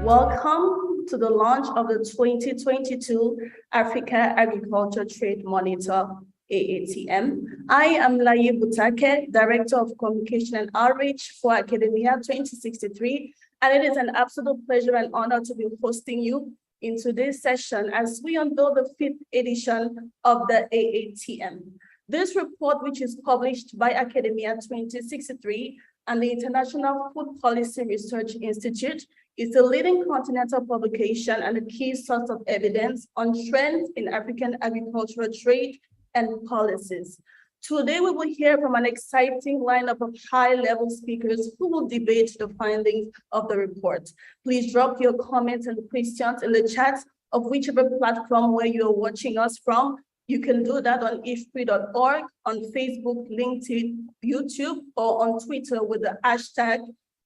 Welcome to the launch of the 2022 Africa Agriculture Trade Monitor, AATM. I am Laye Butake, Director of Communication and Outreach for AKADEMIYA2063, and it is an absolute pleasure and honor to be hosting you in today's session as we unveil the 5th edition of the AATM. This report, which is published by AKADEMIYA2063 and the International Food Policy Research Institute, is a leading continental publication and a key source of evidence on trends in African agricultural trade and policies. Today, we will hear from an exciting lineup of high-level speakers who will debate the findings of the report. Please drop your comments and questions in the chat of whichever platform where you are watching us from. You can do that on IFPRI.org, on Facebook, LinkedIn, YouTube, or on Twitter with the hashtag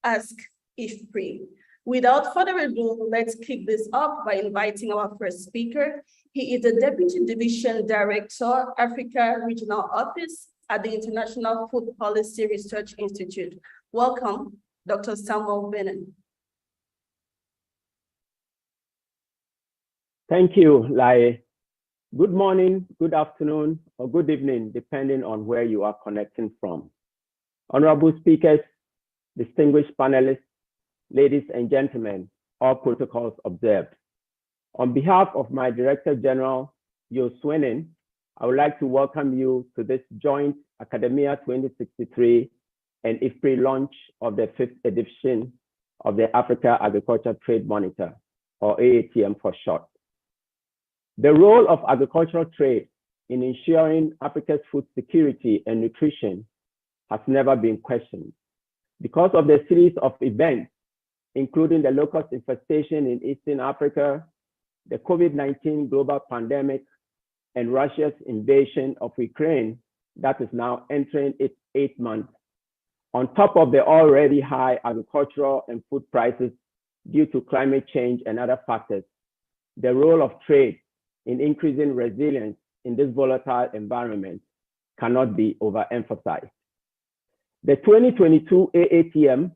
AskIFPRI. Without further ado, let's kick this off by inviting our first speaker. He is the Deputy Division Director, Africa Regional Office at the International Food Policy Research Institute. Welcome, Dr. Samuel Benin. Thank you, Lai. Good morning, good afternoon, or good evening, depending on where you are connecting from. Honorable speakers, distinguished panelists, ladies and gentlemen, all protocols observed. On behalf of my Director General, Jo Sweeney, I would like to welcome you to this joint AKADEMIYA2063 and IFPRI launch of the 5th edition of the Africa Agriculture Trade Monitor, or AATM for short. The role of agricultural trade in ensuring Africa's food security and nutrition has never been questioned because of the series of events including the locust infestation in Eastern Africa, the COVID-19 global pandemic, and Russia's invasion of Ukraine that is now entering its 8th month, on top of the already high agricultural and food prices due to climate change and other factors. The role of trade in increasing resilience in this volatile environment cannot be overemphasized. The 2022 AATM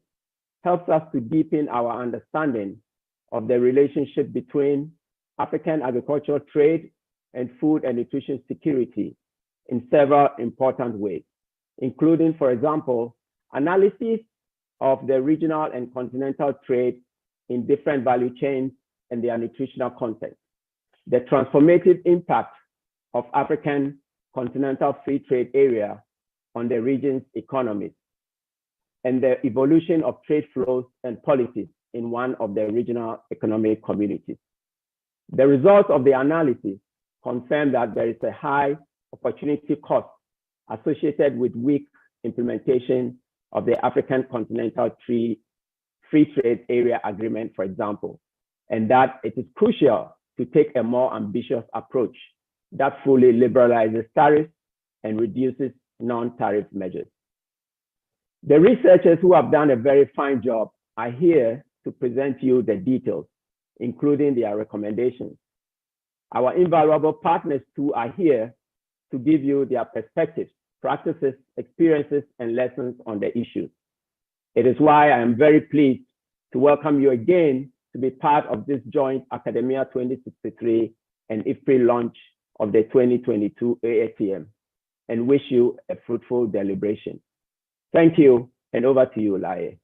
helps us to deepen our understanding of the relationship between African agricultural trade and food and nutrition security in several important ways, including, for example, analysis of the regional and continental trade in different value chains and their nutritional context, the transformative impact of African continental free trade area on the region's economies, and the evolution of trade flows and policies in one of the regional economic communities. The results of the analysis confirm that there is a high opportunity cost associated with weak implementation of the African Continental Free Trade Area Agreement, for example, and that it is crucial to take a more ambitious approach that fully liberalizes tariffs and reduces non-tariff measures. The researchers who have done a very fine job are here to present you the details, including their recommendations. Our invaluable partners too are here to give you their perspectives, practices, experiences, and lessons on the issues. It is why I am very pleased to welcome you again to be part of this joint AKADEMIYA2063 and IFPRI launch of the 2022 AATM, and wish you a fruitful deliberation. Thank you, and over to you, Laye.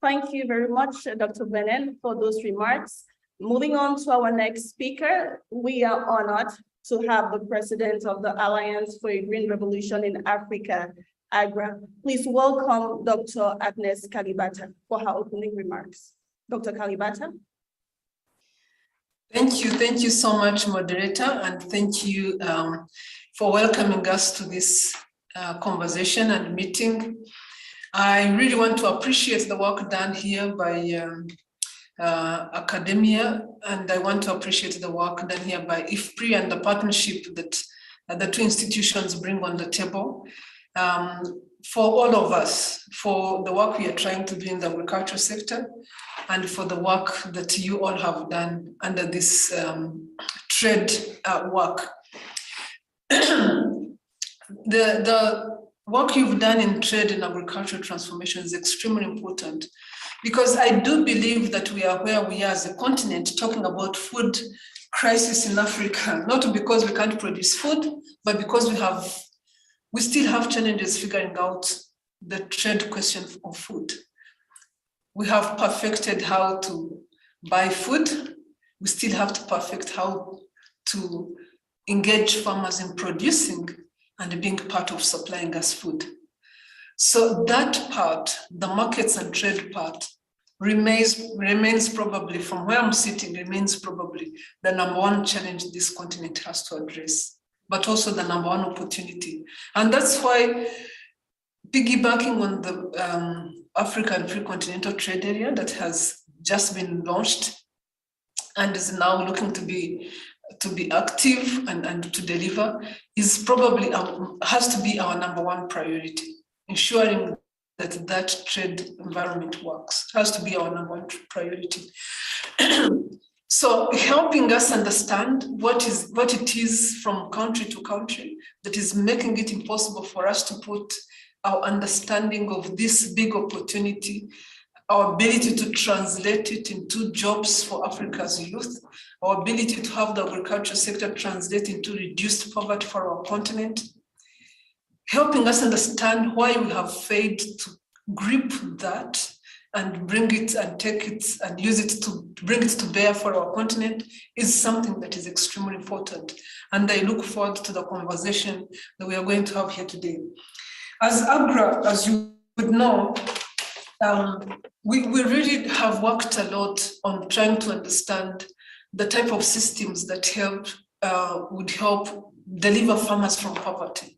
Thank you very much, Dr. Benen, for those remarks. Moving on to our next speaker, we are honored to have the president of the Alliance for a Green Revolution in Africa, AGRA. Please welcome Dr. Agnes Kalibata for her opening remarks. Dr. Kalibata. Thank you so much, moderator, and thank you for welcoming us to this conversation and meeting. I really want to appreciate the work done here by Academia, and I want to appreciate the work done here by IFPRI and the partnership that the two institutions bring on the table. For all of us, for the work we are trying to do in the agricultural sector, and for the work that you all have done under this trade work. The work you've done in trade and agricultural transformation is extremely important, because I do believe that we are where we are as a continent talking about food crisis in Africa, not because we can't produce food, but because we still have challenges figuring out the trade question of food. We have perfected how to buy food. We still have to perfect how to engage farmers in producing and being part of supplying us food. So that part, the markets and trade part, remains probably, from where I'm sitting, remains probably the number one challenge this continent has to address, but also the number one opportunity. And that's why, piggybacking on the African Free Continental Trade Area that has just been launched and is now looking to be active and to deliver, is probably has to be our number one priority. Ensuring that trade environment works has to be our number one priority. So helping us understand what it is from country to country that is making it impossible for us to put our understanding of this big opportunity, our ability to translate it into jobs for Africa's youth, our ability to have the agriculture sector translate into reduced poverty for our continent, helping us understand why we have failed to grip that and bring it and take it and use it to bring it to bear for our continent is something that is extremely important. And I look forward to the conversation that we are going to have here today. As AGRA, as you would know, we really have worked a lot on trying to understand the type of systems that would help deliver farmers from poverty.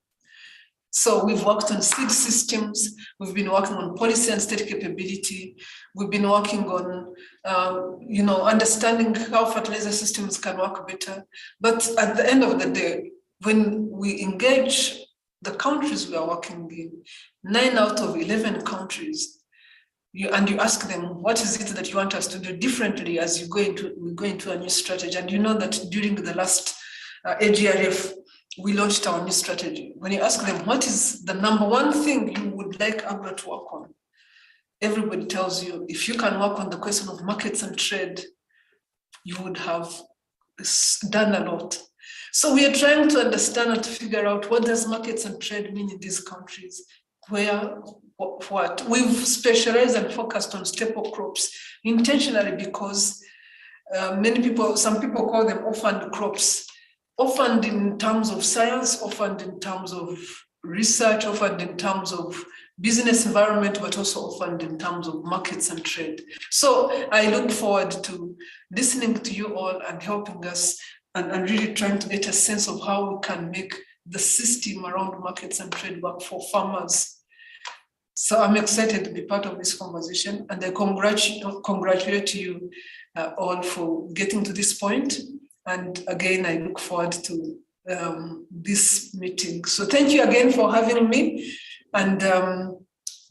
So we've worked on seed systems, we've been working on policy and state capability, we've been working on understanding how fertilizer systems can work better. But at the end of the day, when we engage the countries we are working in, 9 out of 11 countries, you ask them, what is it that you want us to do differently as we go into a new strategy? And you know that during the last AGRF, we launched our new strategy. When you ask them, what is the number one thing you would like AGRA to work on? Everybody tells you, if you can work on the question of markets and trade, you would have done a lot. So we are trying to understand and to figure out, what does markets and trade mean in these countries? What? We've specialized and focused on staple crops intentionally because some people call them orphaned crops. Orphaned in terms of science, orphaned in terms of research, orphaned in terms of business environment, but also orphaned in terms of markets and trade. So I look forward to listening to you all and helping us and really trying to get a sense of how we can make the system around markets and trade work for farmers. So I'm excited to be part of this conversation, and I congratulate you all for getting to this point. And again, I look forward to this meeting. So thank you again for having me, and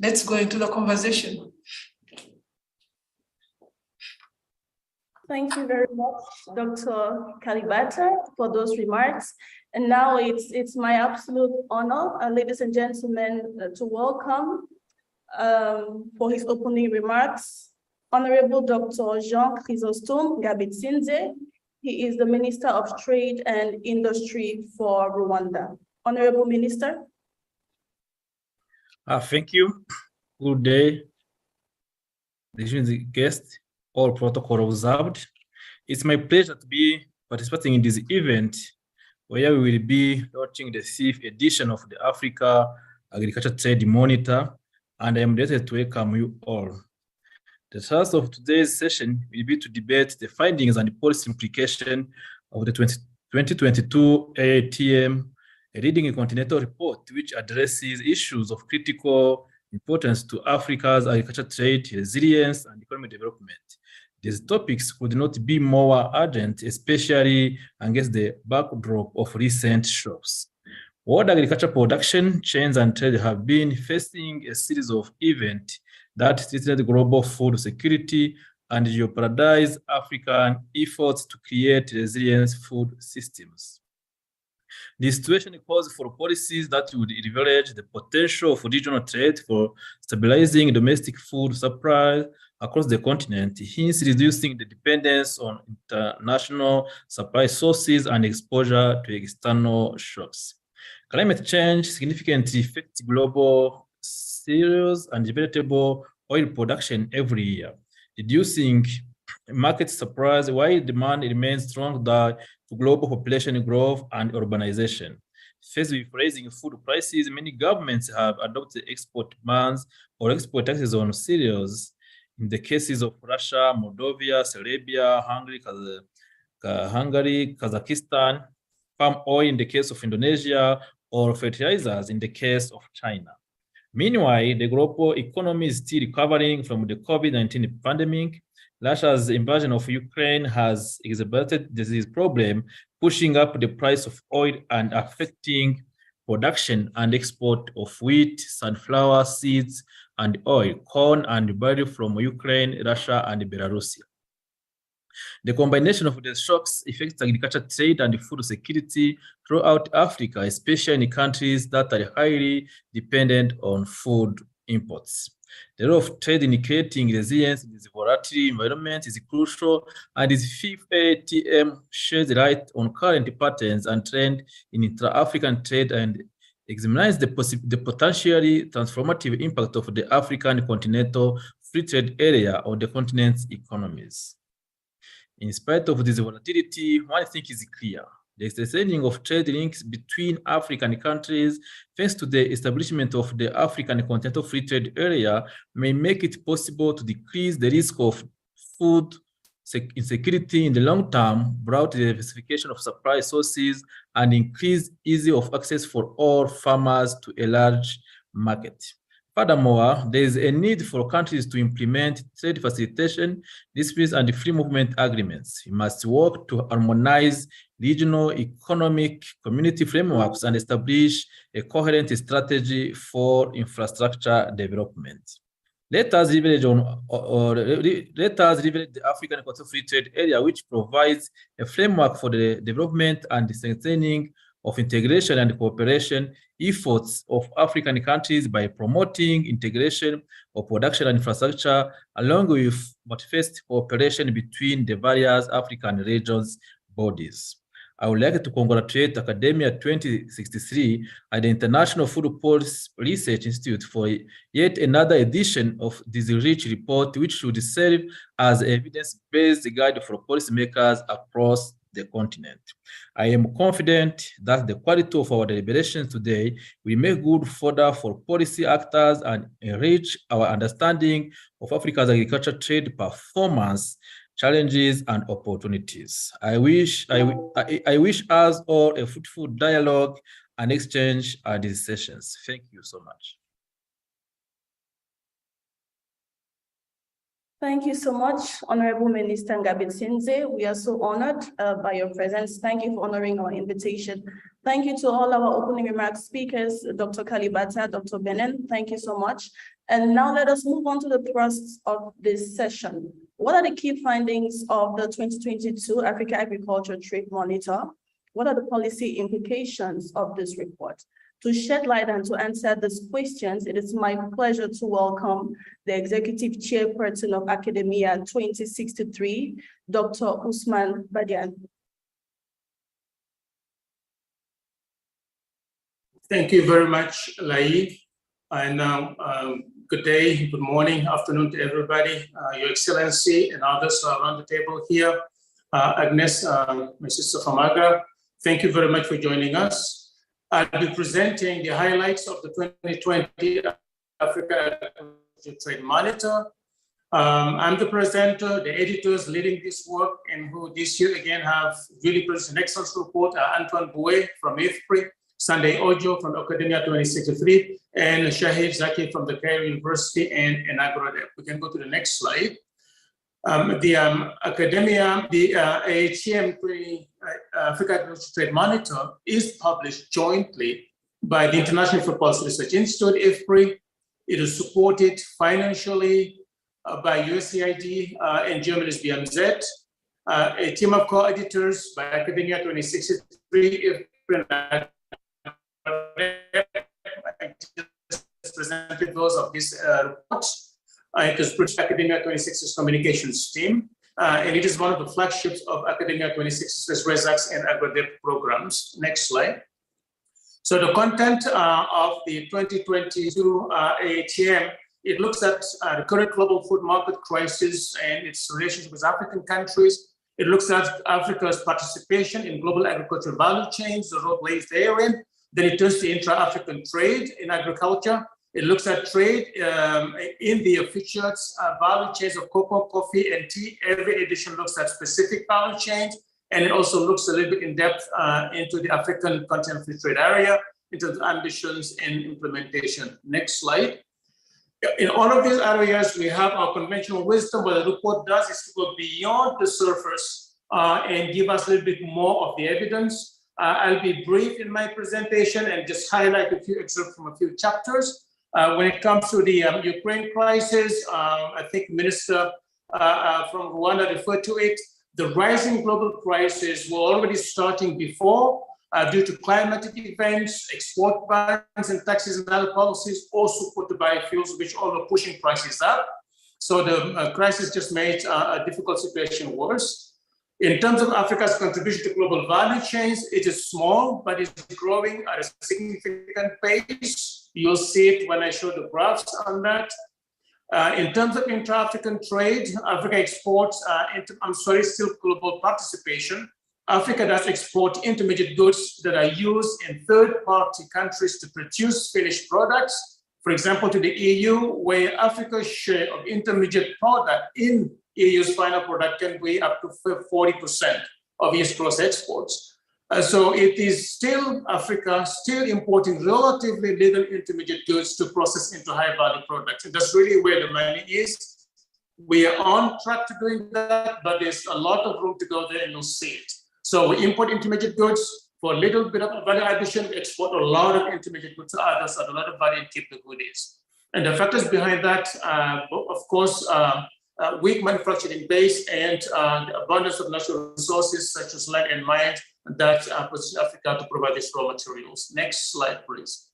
let's go into the conversation. Thank you very much, Dr. Kalibata, for those remarks. And now it's my absolute honor, ladies and gentlemen, to welcome for his opening remarks, Honorable Dr. Jean Chrysostome Ngabitsinze. He is the Minister of Trade and Industry for Rwanda. Honorable Minister. Thank you. Good day, distinguished guests, all protocol observed. It's my pleasure to be participating in this event where we will be launching the 5th edition of the Africa Agriculture Trade Monitor, and I am delighted to welcome you all. The task of today's session will be to debate the findings and the policy implication of the 2022 AATM, a leading continental report which addresses issues of critical importance to Africa's agriculture trade, resilience, and economic development. These topics could not be more urgent, especially against the backdrop of recent shocks. World agriculture production, chains, and trade have been facing a series of events that threatened global food security and jeopardized African efforts to create resilient food systems. The situation calls for policies that would leverage the potential of regional trade for stabilizing domestic food supply across the continent, hence reducing the dependence on international supply sources and exposure to external shocks. Climate change significantly affects global cereals and vegetable oil production every year, reducing market supplies while demand remains strong due to global population growth and urbanization. Faced with rising food prices, many governments have adopted export bans or export taxes on cereals. In the cases of Russia, Moldova, Serbia, Hungary, Kazakhstan, palm oil in the case of Indonesia, or fertilizers in the case of China. Meanwhile, the global economy is still recovering from the COVID-19 pandemic. Russia's invasion of Ukraine has exacerbated this problem, pushing up the price of oil and affecting production and export of wheat, sunflower seeds, and oil, corn, and barley from Ukraine, Russia, and Belarus. The combination of the shocks affects agriculture trade and food security throughout Africa, especially in countries that are highly dependent on food imports. The role of trade in creating resilience in this volatile environment is crucial, and this 5th AATM sheds light on current patterns and trends in intra-African trade and examines the potentially transformative impact of the African continental free trade area on the continent's economies. In spite of this volatility, one thing is clear. The extending of trade links between African countries, thanks to the establishment of the African Continental Free Trade Area, may make it possible to decrease the risk of food insecurity in the long term brought the diversification of supply sources and increased ease of access for all farmers to a large market. Furthermore, there is a need for countries to implement trade facilitation, disputes, and free movement agreements. We must work to harmonize regional economic community frameworks and establish a coherent strategy for infrastructure development. Let us leverage the African Equatorial Free Trade Area, which provides a framework for the development and strengthening of integration and cooperation efforts of African countries by promoting integration of production and infrastructure, along with manifest cooperation between the various African regions bodies. I would like to congratulate AATM2063 and the International Food Policy Research Institute for yet another edition of this rich report, which should serve as an evidence-based guide for policymakers across the continent. I am confident that the quality of our deliberations today will make good fodder for policy actors and enrich our understanding of Africa's agriculture trade performance, challenges, and opportunities. I wish us all a fruitful dialogue and exchange at these sessions. Thank you so much. Thank you so much, Honorable Minister Ngabitsinze. We are so honored by your presence. Thank you for honoring our invitation. Thank you to all our opening remarks speakers, Dr. Kalibata, Dr. Benen. Thank you so much. And now let us move on to the thrust of this session. What are the key findings of the 2022 Africa Agriculture Trade Monitor? What are the policy implications of this report? To shed light and to answer these questions, it is my pleasure to welcome the Executive Chairperson of AKADEMIYA2063, Dr. Usman Badian. Thank you very much, Lai. And good day, good morning, afternoon to everybody, Your Excellency and others around the table here. Agnes, my sister from Agra, thank you very much for joining us. I'll be presenting the highlights of the 2020 Africa Trade Monitor. I'm the presenter, the editors leading this work, and who this year again have really produced an excellent report, Antoine Bouet from IFPRI, Sunday Ojo from AKADEMIYA2063, and Shahid Zaki from the Cairo University and AgriDep. We can go to the next slide. The AATM Africa Agriculture Trade Monitor is published jointly by the International Food Policy Research Institute, IFPRI. It is supported financially by USAID and Germany's BMZ. A team of co-editors by AKADEMIYA2063, IFPRI, I just presented those of this report. It is produced by AKADEMIYA2063's communications team, and it is one of the flagships of AKADEMIYA2063's RESAX and AgriDep programs. Next slide. So the content of the 2022 AATM, it looks at the current global food market crisis and its relationship with African countries. It looks at Africa's participation in global agricultural value chains, the role plays therein. Then it turns to intra-African trade in agriculture. It looks at trade in the featured value chains of cocoa, coffee, and tea. Every edition looks at specific value chains, and it also looks a little bit in depth into the African Continental Free Trade Area, into the ambitions and implementation. Next slide. In all of these areas, we have our conventional wisdom. What the report does is to go beyond the surface and give us a little bit more of the evidence. I'll be brief in my presentation and just highlight a few excerpts from a few chapters. When it comes to the Ukraine crisis, I think Minister from Rwanda referred to it. The rising global crisis were already starting before due to climatic events, export bans and taxes and other policies, all supported by biofuels, which all are pushing prices up. So the crisis just made a difficult situation worse. In terms of Africa's contribution to global value chains, it is small, but it's growing at a significant pace. You'll see it when I show the graphs on that. In terms of intra-African trade, Africa exports, still global participation. Africa does export intermediate goods that are used in third-party countries to produce finished products. For example, to the EU, where Africa's share of intermediate product in EU's final product can be up to 40% of its gross exports. So it is still Africa still importing relatively little intermediate goods to process into high value products. And that's really where the money is. We are on track to doing that, but there's a lot of room to go there, and you'll see it. So we import intermediate goods for a little bit of value addition, we export a lot of intermediate goods to others at a lot of value and keep the goodies. And the factors behind that, of course, weak manufacturing base and the abundance of natural resources such as land and mines that position Africa to provide these raw materials. Next slide, please.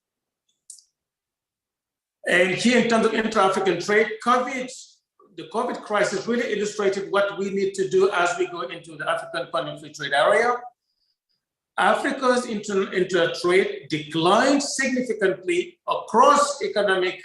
And here in terms of intra-African trade, the COVID crisis really illustrated what we need to do as we go into the African Continental Free Trade Area. Africa's inter-trade declined significantly across economic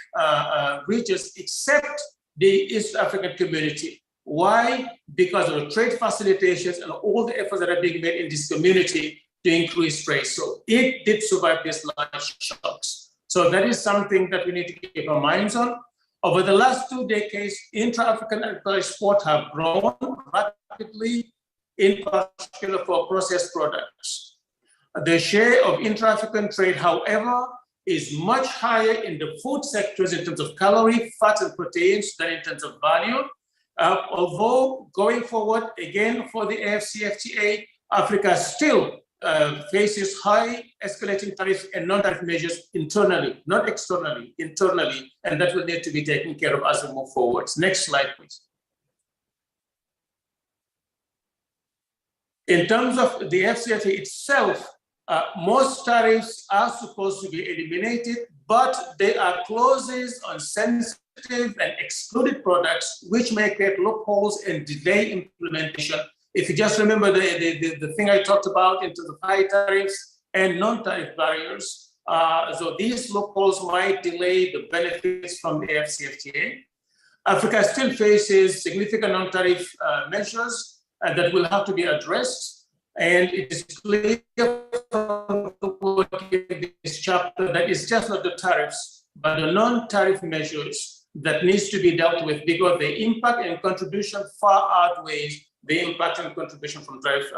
regions except the East African community. Why? Because of the trade facilitations and all the efforts that are being made in this community to increase trade. So it did survive these large shocks. So that is something that we need to keep our minds on. Over the last 2 decades, intra-African exports have grown rapidly, in particular for processed products. The share of intra-African trade, however, is much higher in the food sectors in terms of calorie, fat, and proteins than in terms of value. Although going forward, again, for the AfCFTA, Africa still faces high escalating tariffs and non-tariff measures internally, not externally, internally, and that will need to be taken care of as we move forward. Next slide, please. In terms of the AfCFTA itself, most tariffs are supposed to be eliminated, but there are clauses on sensitive and excluded products which may create loopholes and delay implementation. If you just remember the thing I talked about in terms of high tariffs and non-tariff barriers, so these loopholes might delay the benefits from the AfCFTA. Africa still faces significant non-tariff measures that will have to be addressed. And it is clear from the work in this chapter that it's just not the tariffs, but the non-tariff measures that needs to be dealt with, because the impact and contribution far outweighs the impact and contribution from tariff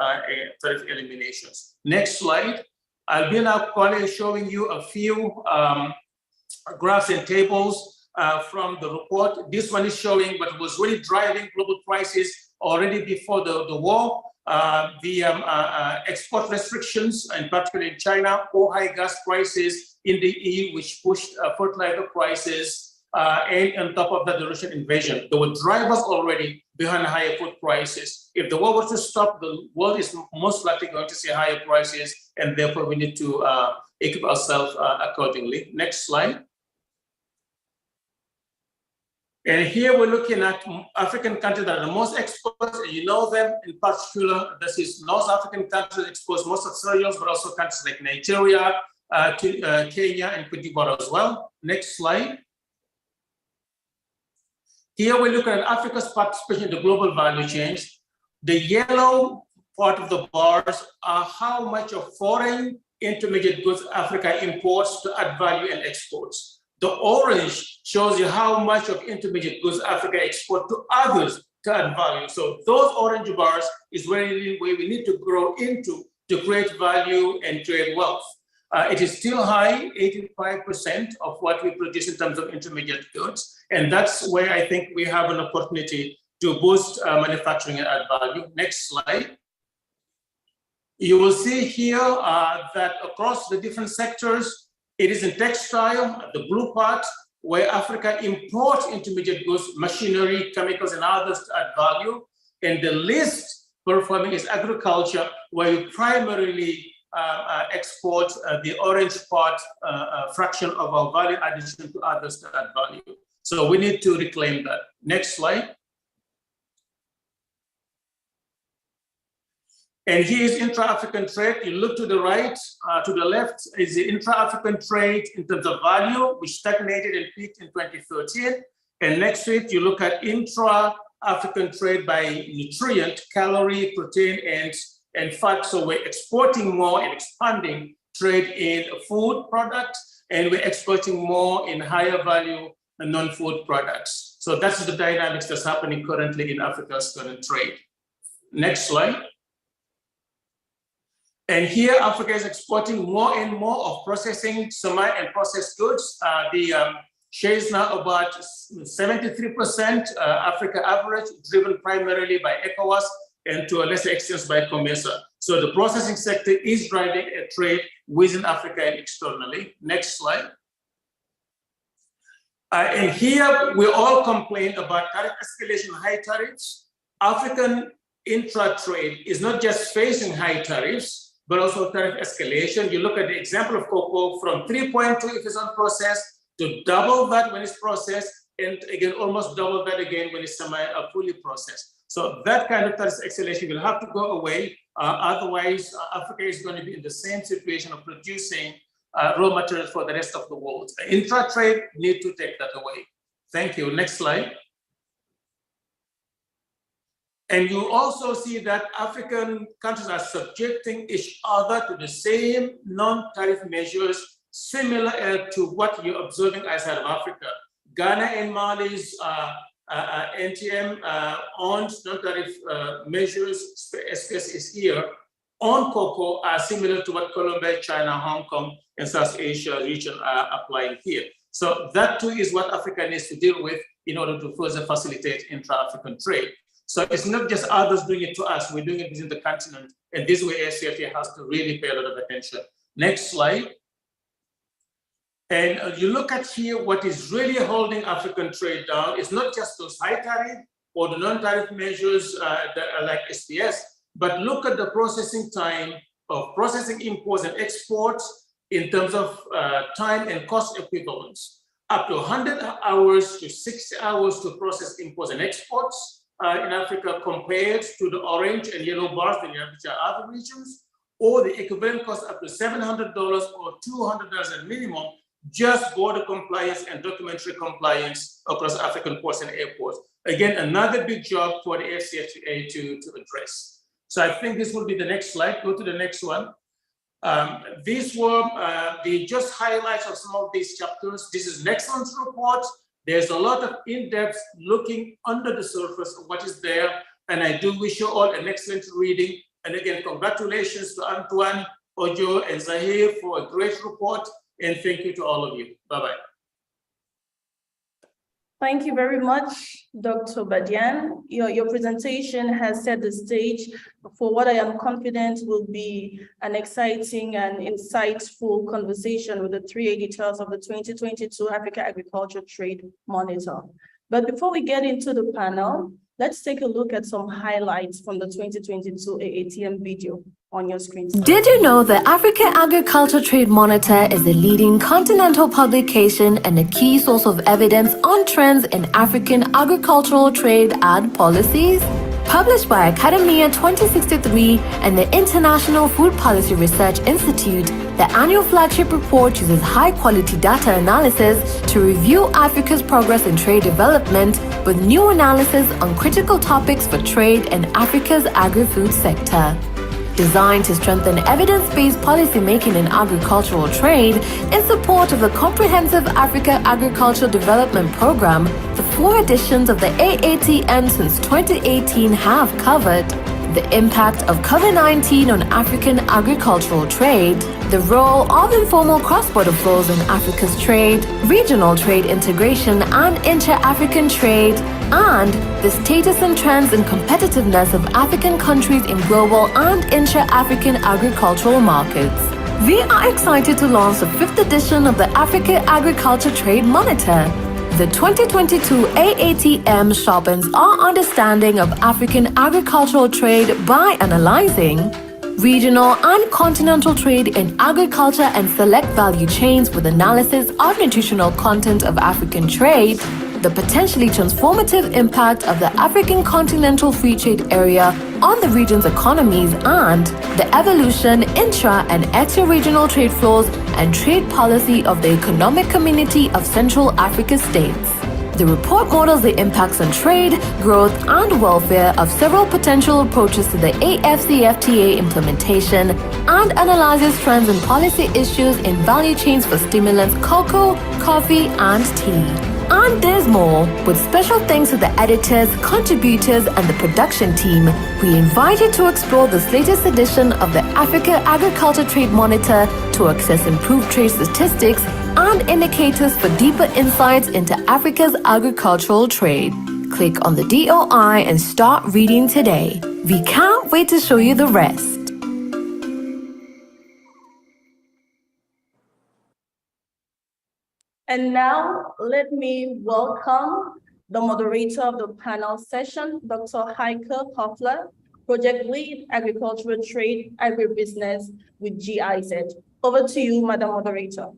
eliminations. Next slide. I'll be now showing you a few graphs and tables from the report. This one is showing what was really driving global prices already before the war. The export restrictions, and particularly in China, or high gas prices in the EU, which pushed fertilizer prices, and on top of that, the Russian invasion. There were drivers already behind higher food prices. If the war was to stop, the world is most likely going to see higher prices, and therefore we need to equip ourselves accordingly. Next slide. And here we're looking at African countries that are the most exposed, and you know them in particular. This is North African countries expose most of cereals, but also countries like Nigeria, Kenya, and Cote d'Ivoire as well. Next slide. Here we're looking at Africa's participation in the global value chains. The yellow part of the bars are how much of foreign intermediate goods Africa imports to add value and exports. The orange shows you how much of intermediate goods Africa exports to others to add value. So those orange bars is where we need to grow into to create value and create wealth. It is still high, 85% of what we produce in terms of intermediate goods. And that's where I think we have an opportunity to boost manufacturing and add value. Next slide. You will see here that across the different sectors, it is in textile, the blue part, where Africa imports intermediate goods, machinery, chemicals, and others to add value. And the least performing is agriculture, where you primarily export the orange part fraction of our value addition to others to add value. So we need to reclaim that. Next slide. And here is intra-African trade. You look to the right, to the left is the intra-African trade in terms of value, which stagnated and peaked in 2013. And next to it, you look at intra-African trade by nutrient, calorie, protein, and fat. So we're exporting more and expanding trade in food products, and we're exporting more in higher value non-food products. So that's the dynamics that's happening currently in Africa's current trade. Next slide. And here, Africa is exporting more and more of processing, semi and processed goods. The share is now about 73% Africa average, driven primarily by ECOWAS and to a lesser extent by COMESA. So the processing sector is driving a trade within Africa and externally. Next slide. And here we all complain about tariff escalation, high tariffs. African intra-trade is not just facing high tariffs, but also tariff escalation. You look at the example of cocoa from 3.2 if it's unprocessed to double that when it's processed, and again, almost double that again when it's fully processed. So that kind of tariff escalation will have to go away. Otherwise, Africa is going to be in the same situation of producing raw materials for the rest of the world. Intra-trade need to take that away. Thank you. Next slide. And you also see that African countries are subjecting each other to the same non-tariff measures similar to what you're observing outside of Africa. Ghana and Mali's NTM on non-tariff measures, ECCAS is here, on cocoa are similar to what Colombia, China, Hong Kong, and South Asia region are applying here. So that too is what Africa needs to deal with in order to further facilitate intra-African trade. So it's not just others doing it to us, we're doing it within the continent. And this way AfCFTA has to really pay a lot of attention. Next slide. And you look at here, what is really holding African trade down is not just those high tariff or the non-tariff measures that are like SPS, but look at the processing time of processing imports and exports in terms of time and cost equivalence. Up to 100 hours to 60 hours to process imports and exports in Africa compared to the orange and yellow bars, which are other regions, or the equivalent cost up to $700 or $200 at minimum, just border compliance and documentary compliance across African ports and airports. Again, another big job for the AfCFTA to address. So I think this will be the next slide. Go to the next one. These were the just highlights of some of these chapters. This is an excellent report. There's a lot of in-depth looking under the surface of what is there. And I do wish you all an excellent reading. And again, congratulations to Antoine, Ojo, and Zahir for a great report. And thank you to all of you. Bye-bye. Thank you very much, Dr. Badian. Your presentation has set the stage for what I am confident will be an exciting and insightful conversation with the three editors of the 2022 Africa Agriculture Trade Monitor. But before we get into the panel, let's take a look at some highlights from the 2022 AATM video on your screen. Did you know the Africa Agriculture Trade Monitor is a leading continental publication and a key source of evidence on trends in African agricultural trade and policies? Published by AATM2063 and the International Food Policy Research Institute, the annual flagship report uses high-quality data analysis to review Africa's progress in trade development with new analysis on critical topics for trade in Africa's agri-food sector. Designed to strengthen evidence-based policymaking in agricultural trade in support of the comprehensive Africa Agricultural Development Program, the 4 editions of the AATM since 2018 have covered the impact of COVID-19 on African agricultural trade, the role of informal cross-border flows in Africa's trade, regional trade integration and inter-African trade, and the status and trends and competitiveness of African countries in global and intra-African agricultural markets. We are excited to launch the 5th edition of the Africa Agriculture Trade Monitor. The 2022 AATM sharpens our understanding of African agricultural trade by analyzing regional and continental trade in agriculture and select value chains with analysis of nutritional content of African trade, the potentially transformative impact of the African continental free trade area on the region's economies, and the evolution, intra- and extra-regional trade flows and trade policy of the Economic Community of Central Africa states. The report models the impacts on trade, growth, and welfare of several potential approaches to the AfCFTA implementation and analyzes trends and policy issues in value chains for stimulants, cocoa, coffee, and tea. And there's more. With special thanks to the editors, contributors, and the production team, we invite you to explore this latest edition of the Africa Agriculture Trade Monitor to access improved trade statistics and indicators for deeper insights into Africa's agricultural trade. Click on the DOI and start reading today. We can't wait to show you the rest. And now let me welcome the moderator of the panel session, Dr. Heike Koffler, Project Lead, Agricultural Trade, Agribusiness with GIZ. Over to you, Madam Moderator.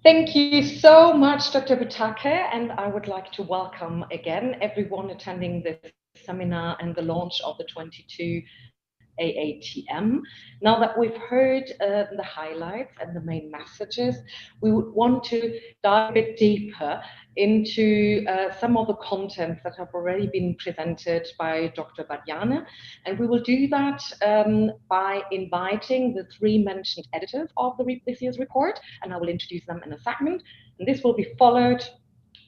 Thank you so much, Dr. Butake, and I would like to welcome again everyone attending this seminar and the launch of the 22 AATM. Now that we've heard the highlights and the main messages, we would want to dive a bit deeper into some of the contents that have already been presented by Dr. Badiane. And we will do that by inviting the three mentioned editors of this year's report, and I will introduce them in a segment. And this will be followed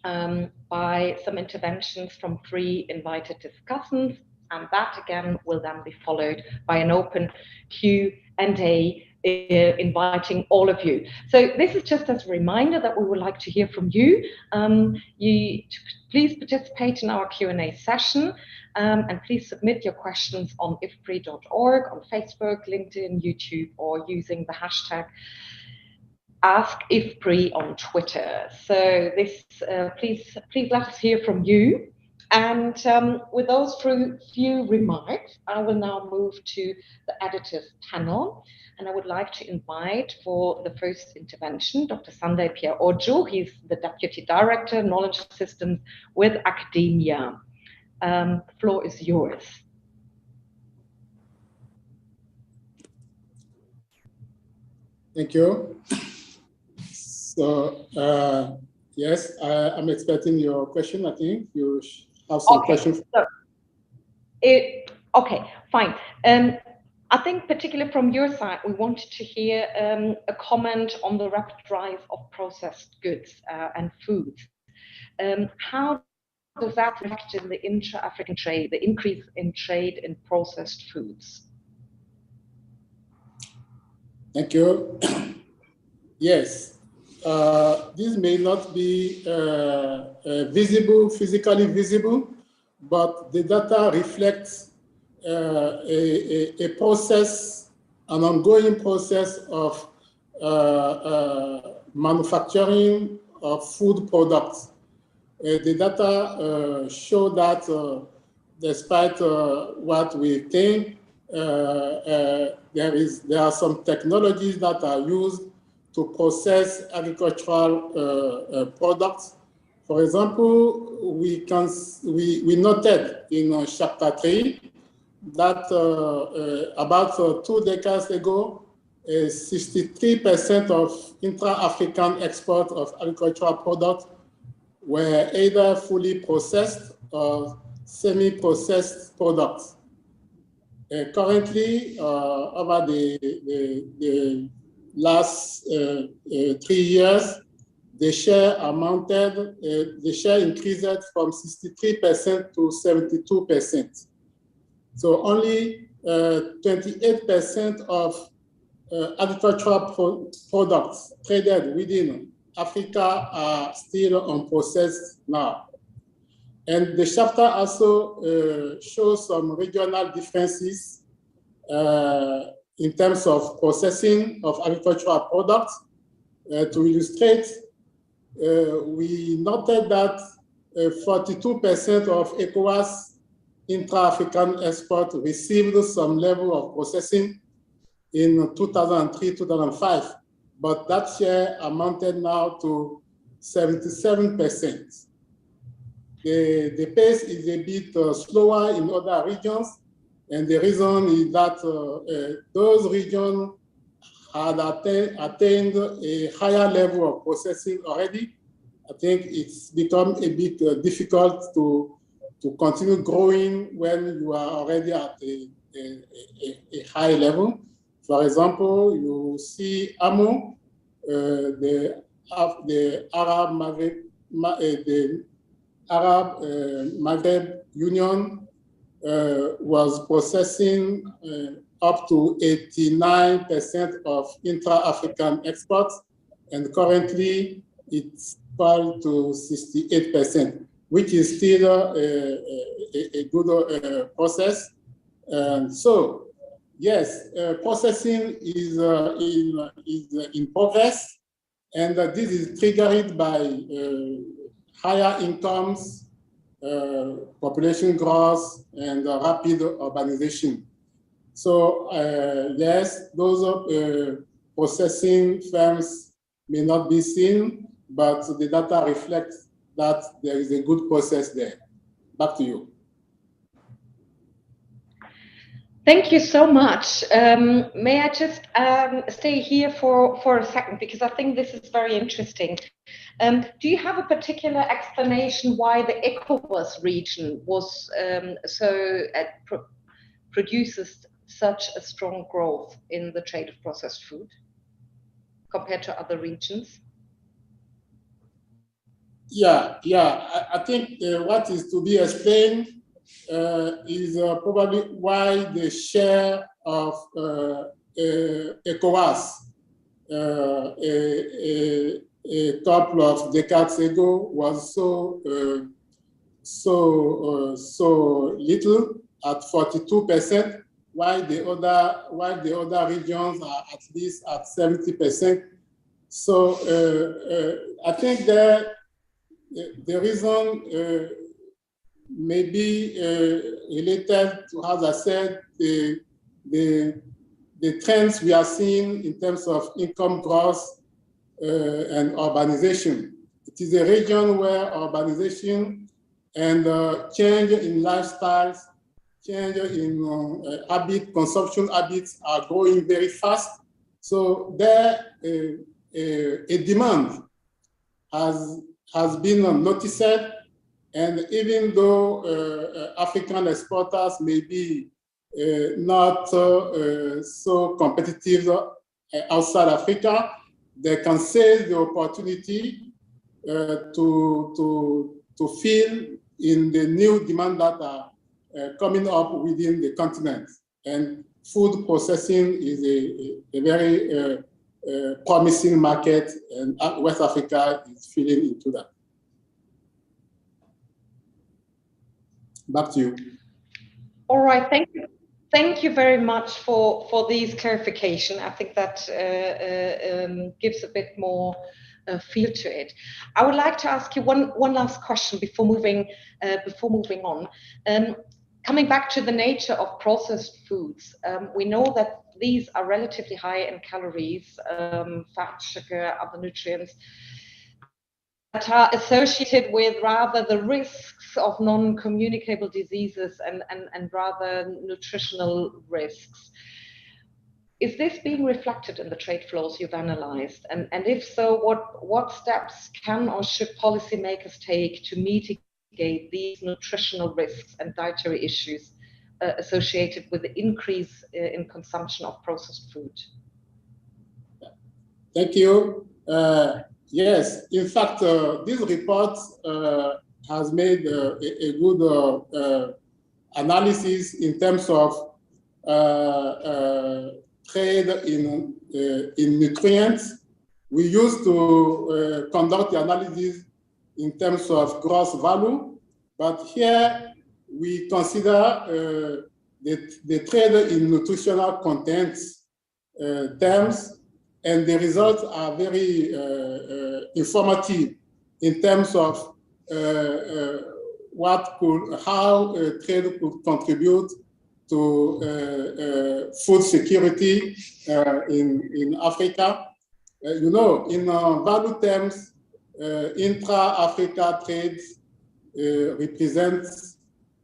by some interventions from three invited discussants, and that again will then be followed by an open Q&A inviting all of you. So this is just as a reminder that we would like to hear from you. Please participate in our Q&A session and please submit your questions on ifpri.org, on Facebook, LinkedIn, YouTube, or using the hashtag AskIFPRI on Twitter. So this, please let us hear from you. And with those few remarks, I will now move to the Additive Panel. And I would like to invite for the first intervention, Dr. Sunday Pierre Ojo. He's the Deputy Director, Knowledge Systems with Academia. The floor is yours. Thank you. So, yes, I'm expecting your question. I think you have some questions. So okay, fine. I think particularly from your side, we wanted to hear a comment on the rapid rise of processed goods and foods. How does that reflect in the intra-African trade, the increase in trade in processed foods? Thank you. Yes, this may not be physically visible, but the data reflects a process, an ongoing process of manufacturing of food products. The data show that despite what we think, there are some technologies that are used to process agricultural products. For example, we noted in chapter 3 that about 2 decades ago, 63% of intra-African export of agricultural products were either fully processed or semi-processed products. Currently, over the last 3 years, the share increased from 63% to 72%. So only 28% of agricultural products traded within Africa are still unprocessed now. And the chapter also shows some regional differences in terms of processing of agricultural products. To illustrate, we noted that 42% of ECOWAS intra-African export received some level of processing in 2003-2005, but that share amounted now to 77%. The pace is a bit slower in other regions, and the reason is that those regions had attained a higher level of processing already. I think it's become a bit difficult to continue growing when you are already at a high level. For example, you see AMO, the Maghreb Union was processing up to 89% of intra-African exports, and currently it's fell to 68%, which is still a good process. So, yes, processing is in progress, and this is triggered by higher incomes, population growth, and rapid urbanization. So, yes, those processing firms may not be seen, but the data reflects that there is a good process there. Back to you. Thank you so much. May I just stay here for a second, because I think this is very interesting. Do you have a particular explanation why the ECOWAS region was produces such a strong growth in the trade of processed food compared to other regions? Yeah, I think what is to be explained is probably why the share of ECOWAS a couple of decades ago was so little at 42%, while the other regions are at least at 70%. So I think that the reason may be related to, as I said, the trends we are seeing in terms of income growth and urbanization. It is a region where urbanization and change in lifestyles, change in consumption habits are growing very fast. So there a demand has been noticed, and even though African exporters may be not so competitive outside Africa, they can seize the opportunity to fill in the new demand that are coming up within the continent. And food processing is a very promising market, and West Africa is feeding into that. Back to you. All right, thank you. Thank you very much for these clarification. I think that gives a bit more feel to it. I would like to ask you one last question before moving on. Coming back to the nature of processed foods, we know that these are relatively high in calories, fat, sugar, other nutrients that are associated with rather the risks of non-communicable diseases and rather nutritional risks. Is this being reflected in the trade flows you've analyzed? And if so, what steps can or should policymakers take to mitigate these nutritional risks and dietary issues associated with the increase in consumption of processed food? Thank you. Yes, in fact, this report has made a good analysis in terms of trade in nutrients. We used to conduct the analysis in terms of gross value, but here we consider the trade in nutritional contents terms, and the results are very informative in terms of how trade could contribute to food security in Africa. You know, in value terms, intra-Africa trade represents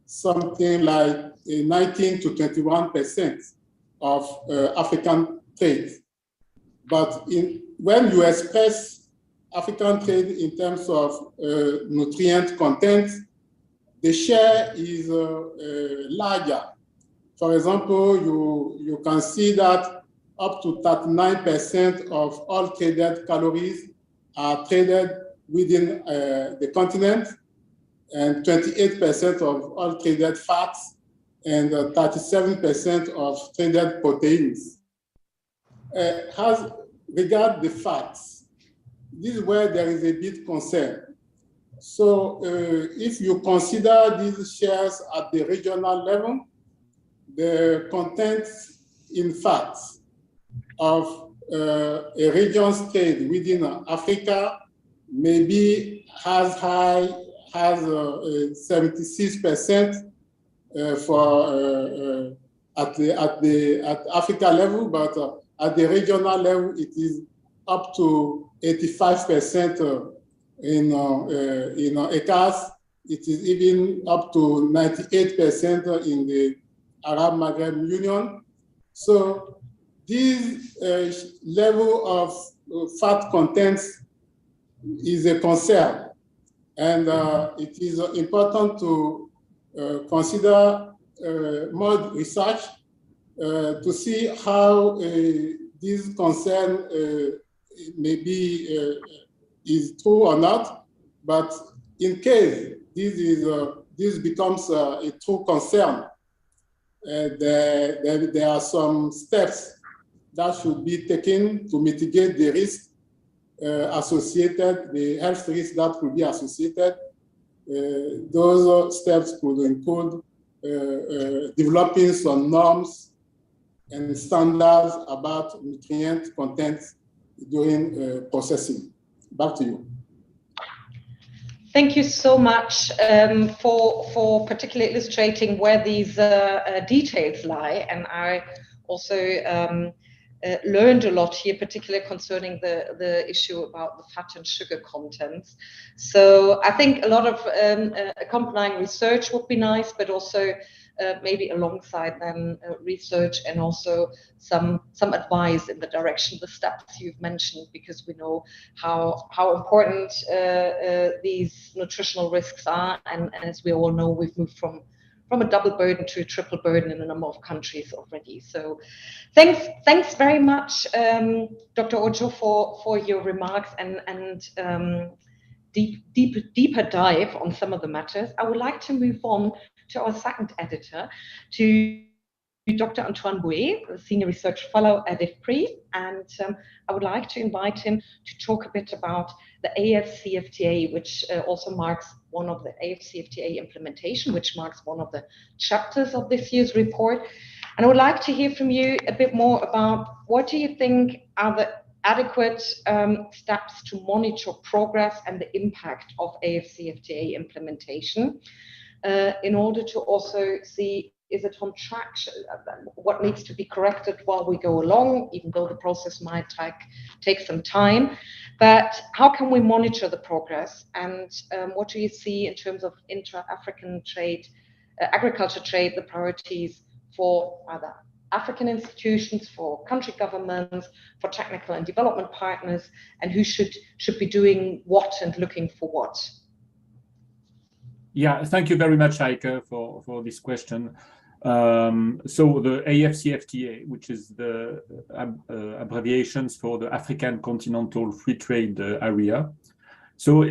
something like 19 to 21% of African trade. But when you express African trade in terms of nutrient content, the share is larger. For example, you can see that up to 39% of all traded calories are traded within the continent, and 28% of all traded fats, and 37% of traded proteins. As regard the fats, this is where there is a bit concern. So if you consider these shares at the regional level, the content in fats of a region's trade within Africa maybe has 76% for at Africa level, but at the regional level it is up to 85%. In ECCAS, it is even up to 98% in the Arab Maghreb Union. So this level of fat contents is a concern, and it is important to consider more research to see how this concern maybe is true or not. But in case this becomes a true concern, there are some steps that should be taken to mitigate the risk associated, the health risk that could be associated. Those steps could include developing some norms and standards about nutrient content during processing. Back to you. Thank you so much for particularly illustrating where these details lie. And I also learned a lot here, particularly concerning the issue about the fat and sugar contents. So I think a lot of accompanying research would be nice, but also maybe alongside them research and also some advice in the direction, the steps you've mentioned, because we know how important these nutritional risks are. And as we all know, we've moved from a double burden to a triple burden in a number of countries already. So thanks very much, Dr. Ojo, for your remarks and deeper dive on some of the matters. I would like to move on to our second editor, to Dr. Antoine Bouet, a Senior Research Fellow at IFPRI, and I would like to invite him to talk a bit about the AfCFTA, which also marks one of the AfCFTA implementation, which marks one of the chapters of this year's report. And I would like to hear from you a bit more about what do you think are the adequate steps to monitor progress and the impact of AfCFTA implementation, in order to also see, is it on track, what needs to be corrected while we go along, even though the process might take some time. But how can we monitor the progress, and what do you see in terms of intra-African trade, agriculture trade, the priorities for either African institutions, for country governments, for technical and development partners, and who should be doing what and looking for what? Yeah, thank you very much, Heike, for this question. So the AfCFTA, which is the abbreviations for the African Continental Free Trade Area. So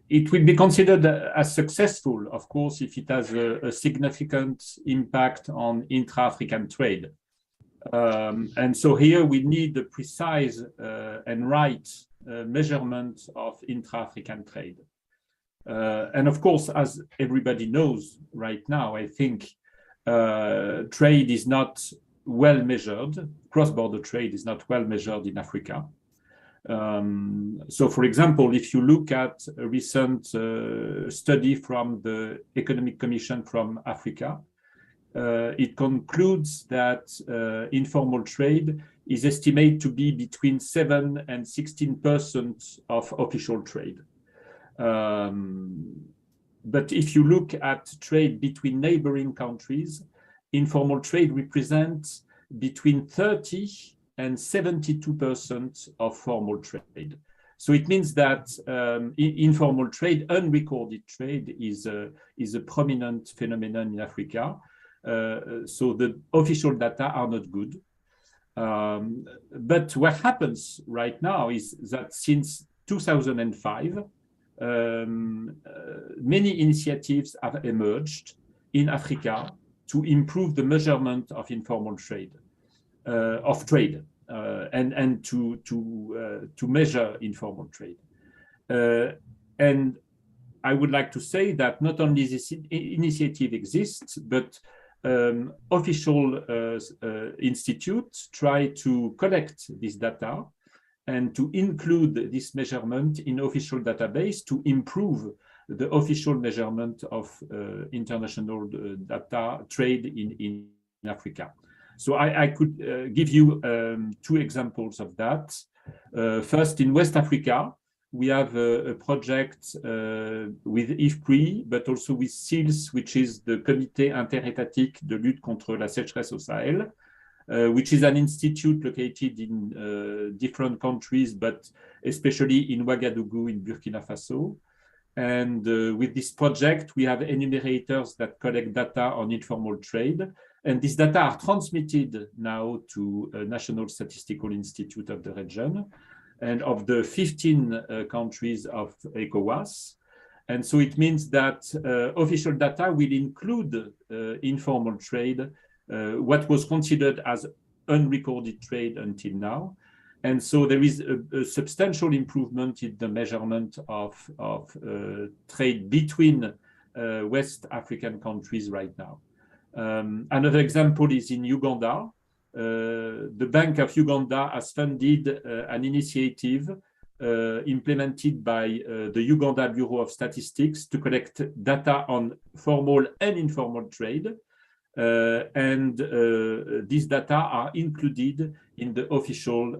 it will be considered as successful, of course, if it has a significant impact on intra-African trade. And so here we need a precise and right measurement of intra-African trade. And of course, as everybody knows right now, I think trade is not well measured, cross-border trade is not well measured in Africa. So for example, if you look at a recent study from the Economic Commission from Africa, it concludes that informal trade is estimated to be between 7 and 16% of official trade. But if you look at trade between neighboring countries, informal trade represents between 30 and 72% of formal trade. So it means that informal trade, unrecorded trade, is a prominent phenomenon in Africa. So the official data are not good. But what happens right now is that since 2005, many initiatives have emerged in Africa to improve the measurement of informal trade, and to measure informal trade. And I would like to say that not only this initiative exists, but official institutes try to collect this data and to include this measurement in official database to improve the official measurement of international data trade in Africa. So I could give you 2 examples of that. First, in West Africa, we have a project with IFPRI, but also with SILS, which is the Comité interétatique de lutte contre la sécheresse au Sahel, which is an institute located in different countries, but especially in Ouagadougou in Burkina Faso. And with this project, we have enumerators that collect data on informal trade. And these data are transmitted now to a National Statistical Institute of the region and of the 15 countries of ECOWAS. And so it means that official data will include informal trade, what was considered as unrecorded trade until now. And so there is a substantial improvement in the measurement of trade between West African countries right now. Another example is in Uganda. The Bank of Uganda has funded an initiative implemented by the Uganda Bureau of Statistics to collect data on formal and informal trade. And these data are included in the official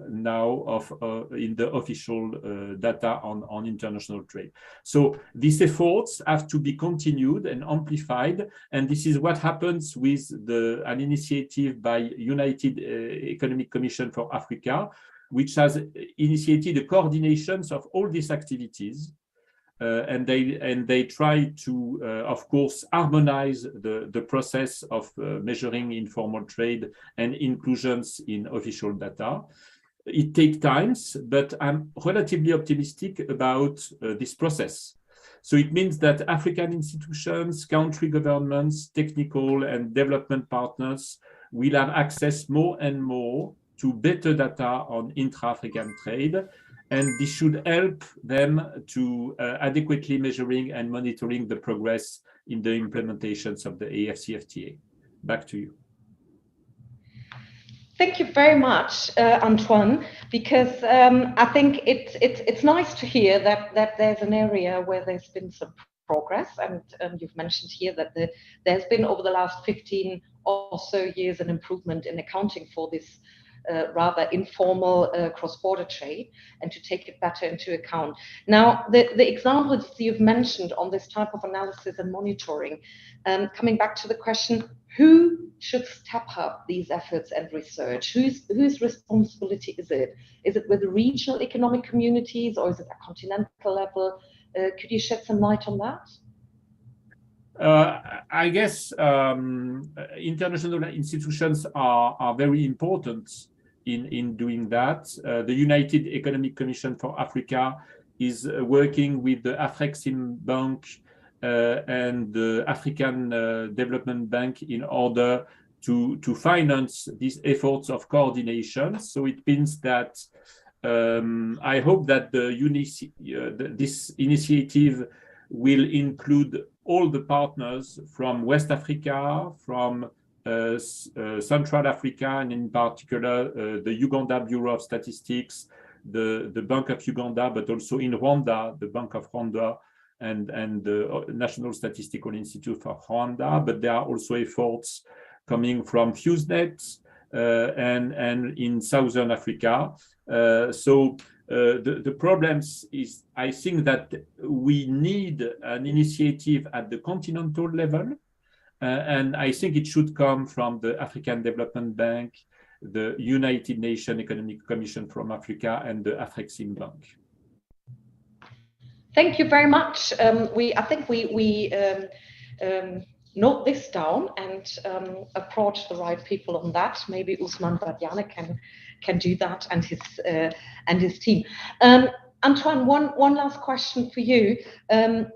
data on international trade. So these efforts have to be continued and amplified, and this is what happens with an initiative by United Economic Commission for Africa, which has initiated the coordinations of all these activities. And they try to, of course, harmonize the process of measuring informal trade and inclusions in official data. It takes time, but I'm relatively optimistic about this process. So it means that African institutions, country governments, technical and development partners will have access more and more to better data on intra-African trade. And this should help them to adequately measuring and monitoring the progress in the implementations of the AfCFTA. Back to you. Thank you very much, Antoine, because I think it's nice to hear that there's an area where there's been some progress, and you've mentioned here that there's been over the last 15 or so years an improvement in accounting for this rather informal cross-border trade, and to take it better into account. Now, the examples you've mentioned on this type of analysis and monitoring, coming back to the question, who should step up these efforts and research? Whose responsibility is it? Is it with the regional economic communities, or is it at continental level? Could you shed some light on that? I guess international institutions are very important in doing that. The United Economic Commission for Africa is working with the AfCFTA Bank and the African Development Bank in order to finance these efforts of coordination. So it means that I hope that this initiative will include all the partners from West Africa, from Central Africa, and in particular the Uganda Bureau of Statistics, the Bank of Uganda, but also in Rwanda, the Bank of Rwanda, and the National Statistical Institute for Rwanda. But there are also efforts coming from FuseNet and in Southern Africa. So the problems is, I think that we need an initiative at the continental level, and I think it should come from the African Development Bank, the United Nations Economic Commission from Africa, and the AfCFTA Bank. Thank you very much. I think we note this down and approach the right people on that. Maybe Usman Badiane can do that, and his team. Antoine, one last question for you.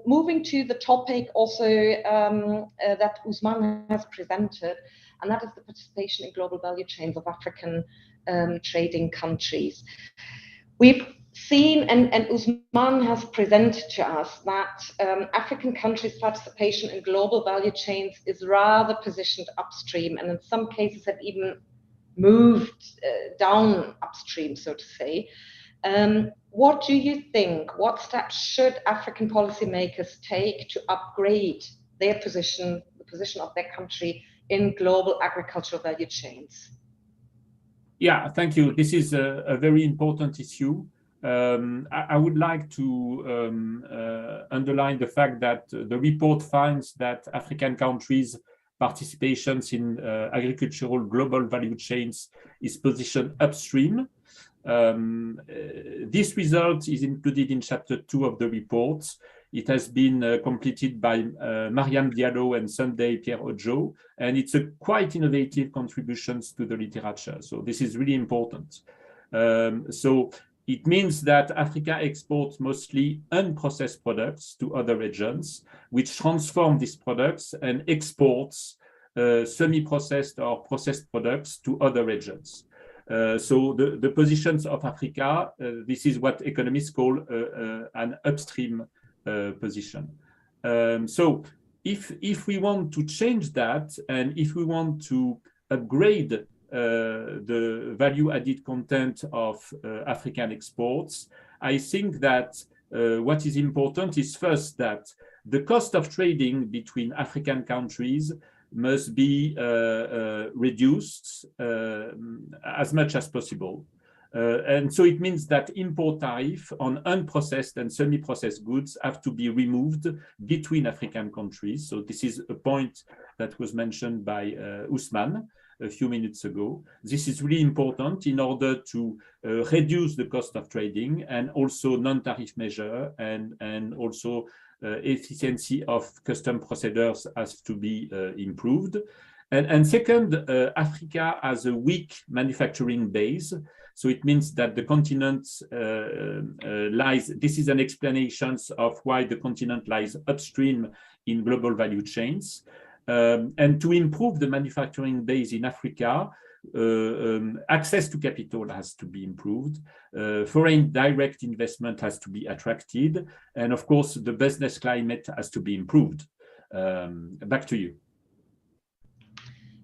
Moving to the topic also that Usman has presented, and that is the participation in global value chains of African trading countries. We've seen, and Usman has presented to us, that African countries' participation in global value chains is rather positioned upstream, and in some cases have even moved down upstream, so to say. What do you think? What steps should African policymakers take to upgrade their position, the position of their country in global agricultural value chains? Yeah, thank you. This is a very important issue. I would like to underline the fact that the report finds that African countries' participations in agricultural global value chains is positioned upstream. This result is included in chapter 2 of the report. It has been completed by Mariam Diallo and Sunday Pierre Ojo, and it's a quite innovative contributions to the literature. So this is really important. So it means that Africa exports mostly unprocessed products to other regions, which transform these products and exports semi-processed or processed products to other regions. So the positions of Africa, this is what economists call an upstream position. So if we want to change that, and if we want to upgrade the value added content of African exports, I think that what is important is first that the cost of trading between African countries must be reduced as much as possible. And so it means that import tariff on unprocessed and semi-processed goods have to be removed between African countries. So this is a point that was mentioned by Usman a few minutes ago. This is really important in order to reduce the cost of trading, and also non-tariff measure, and also efficiency of custom procedures has to be improved. And second, Africa has a weak manufacturing base. So it means that the continent lies, this is an explanation of why the continent lies upstream in global value chains. And to improve the manufacturing base in Africa, access to capital has to be improved, foreign direct investment has to be attracted, and of course the business climate has to be improved. Back to you.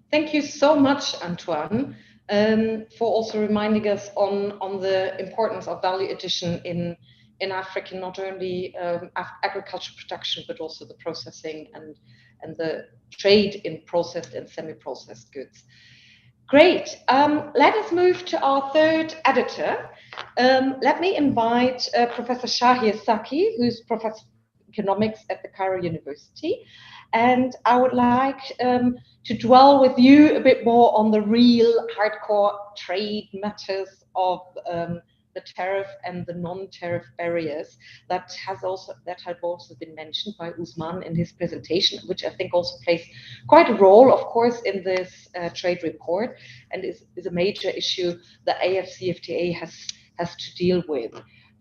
Thank you so much, Antoine, for also reminding us on the importance of value addition in Africa, not only agricultural production, but also the processing and the trade in processed and semi-processed goods. Great. Let us move to our third editor. Let me invite Professor Shahir Saki, who's Professor of Economics at the Cairo University. And I would like to dwell with you a bit more on the real hardcore trade matters of the tariff and the non-tariff barriers that have also been mentioned by Usman in his presentation, which I think also plays quite a role, of course, in this trade report, and is a major issue that AfCFTA has to deal with.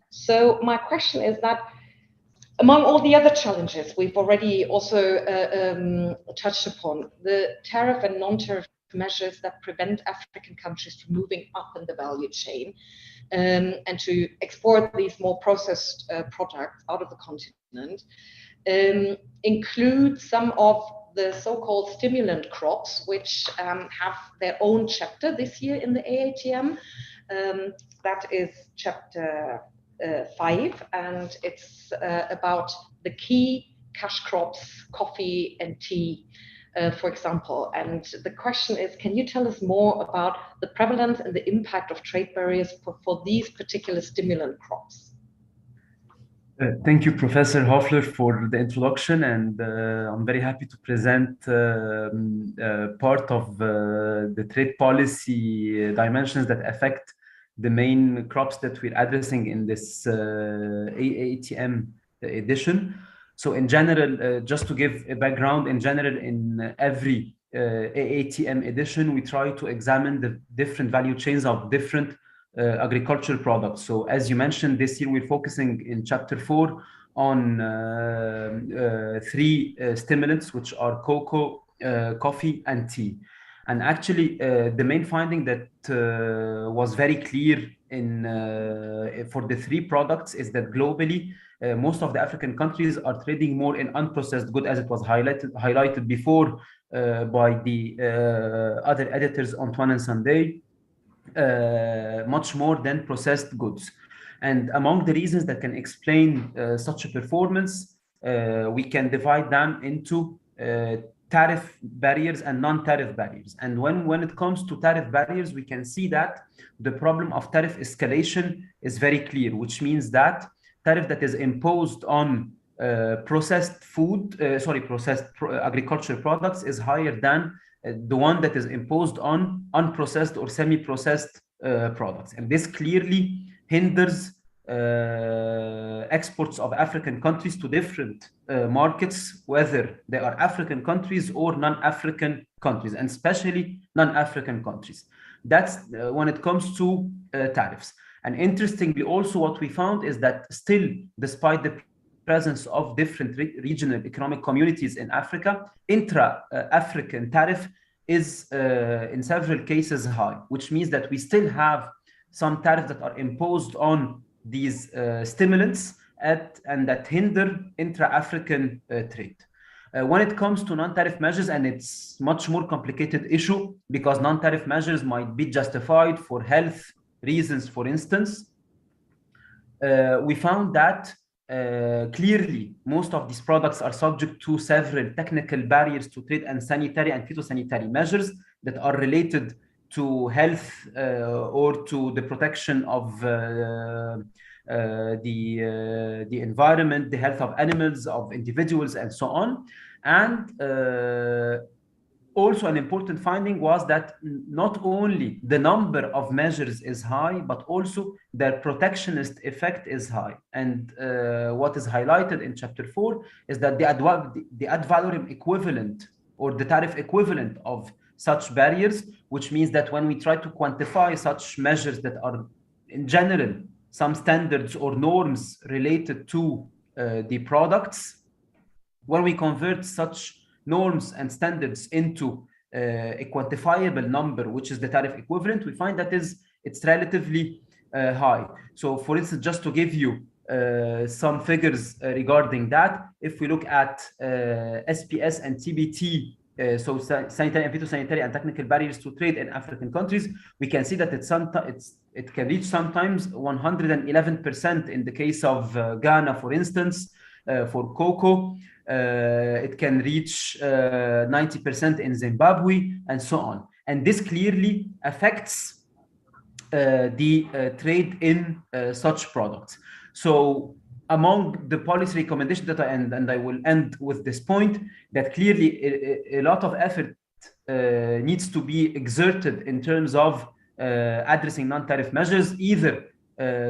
So my question is that among all the other challenges we've already also touched upon, the tariff and non-tariff measures that prevent African countries from moving up in the value chain and to export these more processed products out of the continent include some of the so-called stimulant crops, which have their own chapter this year in the AATM. That is chapter 5, and it's about the key cash crops, coffee and tea, for example. And the question is, can you tell us more about the prevalence and the impact of trade barriers for these particular stimulant crops? Thank you, Professor Hoffler, for the introduction, and I'm very happy to present part of the trade policy dimensions that affect the main crops that we're addressing in this AATM edition. So in general, just to give a background, in general, in every AATM edition, we try to examine the different value chains of different agricultural products. So as you mentioned, this year we're focusing in Chapter 4 on 3 stimulants, which are cocoa, coffee, and tea. And actually, the main finding that was very clear for the 3 products is that globally, most of the African countries are trading more in unprocessed goods, as it was highlighted before by the other editors, Antoine and Sunday, much more than processed goods. And among the reasons that can explain such a performance, we can divide them into tariff barriers and non-tariff barriers. And when it comes to tariff barriers, we can see that the problem of tariff escalation is very clear, which means that tariff that is imposed on processed agricultural products is higher than the one that is imposed on unprocessed or semi-processed products. And this clearly hinders exports of African countries to different markets, whether they are African countries or non-African countries, and especially non-African countries. That's when it comes to tariffs. And interestingly, also what we found is that still, despite the presence of different regional economic communities in Africa, intra-African tariff is in several cases high, which means that we still have some tariffs that are imposed on these stimulants and that hinder intra-African trade. When it comes to non-tariff measures, and it's much more complicated issue because non-tariff measures might be justified for health reasons, for instance, we found that clearly most of these products are subject to several technical barriers to trade and sanitary and phytosanitary measures that are related to health or to the protection of the environment, the health of animals, of individuals, and so on. And also an important finding was that not only the number of measures is high, but also their protectionist effect is high. And what is highlighted in Chapter 4 is that the ad valorem equivalent or the tariff equivalent of such barriers, which means that when we try to quantify such measures that are in general some standards or norms related to the products, when we convert such norms and standards into a quantifiable number, which is the tariff equivalent, we find that it's relatively high. So for instance, just to give you some figures regarding that, if we look at SPS and TBT, so sanitary and phytosanitary and technical barriers to trade in African countries, we can see that it can reach sometimes 111% in the case of Ghana, for instance. For cocoa, it can reach 90% in Zimbabwe, and so on. And this clearly affects the trade in such products. So among the policy recommendations that and I will end with this point, that clearly a lot of effort needs to be exerted in terms of addressing non-tariff measures, either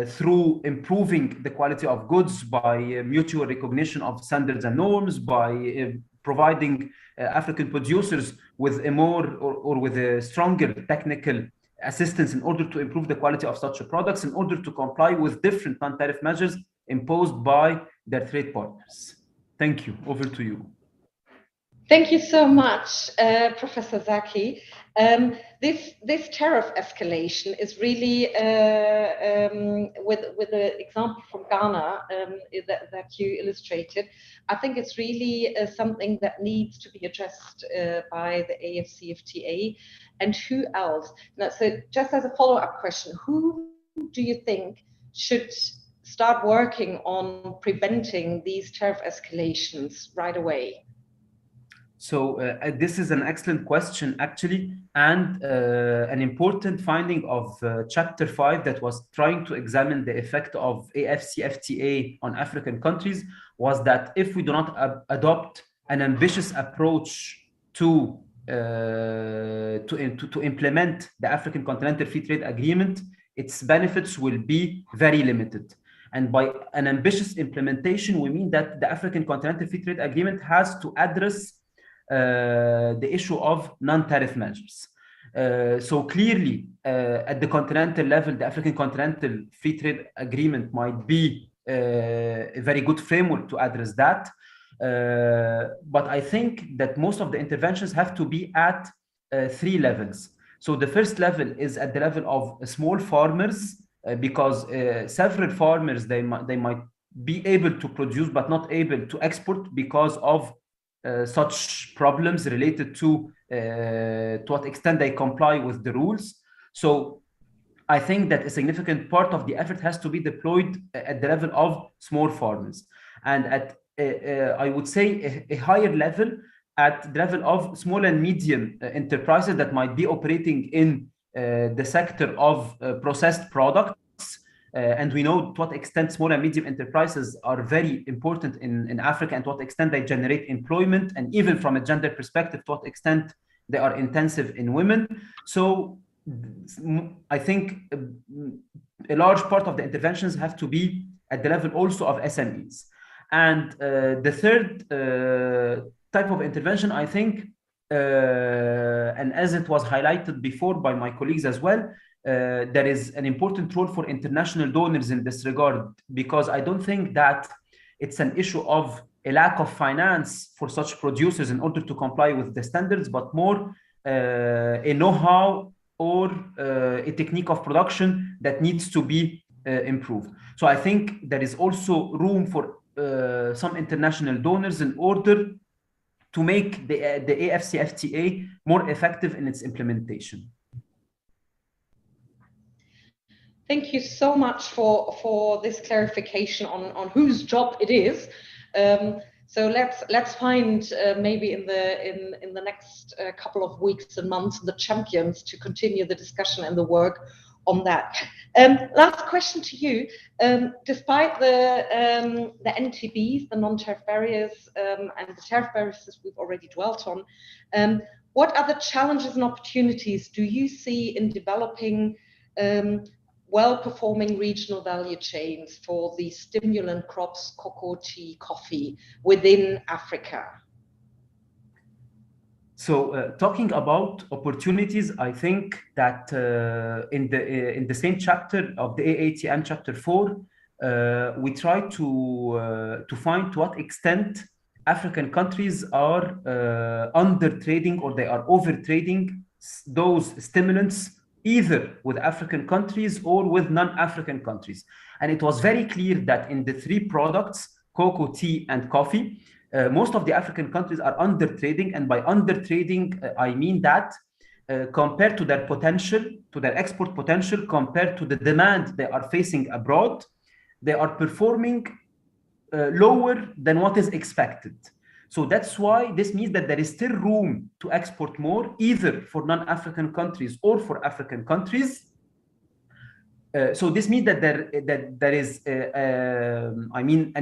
through improving the quality of goods by mutual recognition of standards and norms, by providing African producers with a more or with a stronger technical assistance in order to improve the quality of such products, in order to comply with different non-tariff measures imposed by their trade partners. Thank you. Over to you. Thank you so much, Professor Zaki. This tariff escalation is really, with the example from Ghana that you illustrated, I think it's really something that needs to be addressed by the AfCFTA. And who else? Now, so just as a follow-up question, who do you think should start working on preventing these tariff escalations right away? So this is an excellent question, actually, and an important finding of Chapter 5 that was trying to examine the effect of AfCFTA on African countries was that if we do not adopt an ambitious approach to implement the African Continental Free Trade Agreement, its benefits will be very limited. And by an ambitious implementation, we mean that the African Continental Free Trade Agreement has to address the issue of non-tariff measures. So clearly, at the continental level, the African Continental Free Trade Agreement might be a very good framework to address that. But I think that most of the interventions have to be at 3 levels. So the first level is at the level of small farmers, because several farmers, they might be able to produce but not able to export because of such problems related to what extent they comply with the rules. So I think that a significant part of the effort has to be deployed at the level of small farmers, and at I would say a higher level, at the level of small and medium enterprises that might be operating in the sector of processed products. And we know to what extent small and medium enterprises are very important in Africa, and to what extent they generate employment, and even from a gender perspective, to what extent they are intensive in women. So I think a large part of the interventions have to be at the level also of SMEs. And the third type of intervention, I think, and as it was highlighted before by my colleagues as well, there is an important role for international donors in this regard, because I don't think that it's an issue of a lack of finance for such producers in order to comply with the standards, but more a know-how or a technique of production that needs to be improved. So I think there is also room for some international donors in order to make the AfCFTA more effective in its implementation. Thank you so much for this clarification on whose job it is. So let's find maybe in the next couple of weeks and months the champions to continue the discussion and the work on that. Last question to you. Despite the NTBs, the non-tariff barriers, and the tariff barriers we've already dwelt on, what other challenges and opportunities do you see in developing well-performing regional value chains for the stimulant crops, cocoa, tea, coffee within Africa? So talking about opportunities, I think that in the same chapter of the AATM chapter 4, we try to find to what extent African countries are under trading, or they are over trading those stimulants, either with African countries or with non-African countries. And it was very clear that in the 3 products, cocoa, tea, and coffee, most of the African countries are under trading. And by under trading, I mean that compared to their potential, to their export potential, compared to the demand they are facing abroad, they are performing lower than what is expected. So that's why this means that there is still room to export more, either for non-African countries or for African countries. So this means that there is, I mean,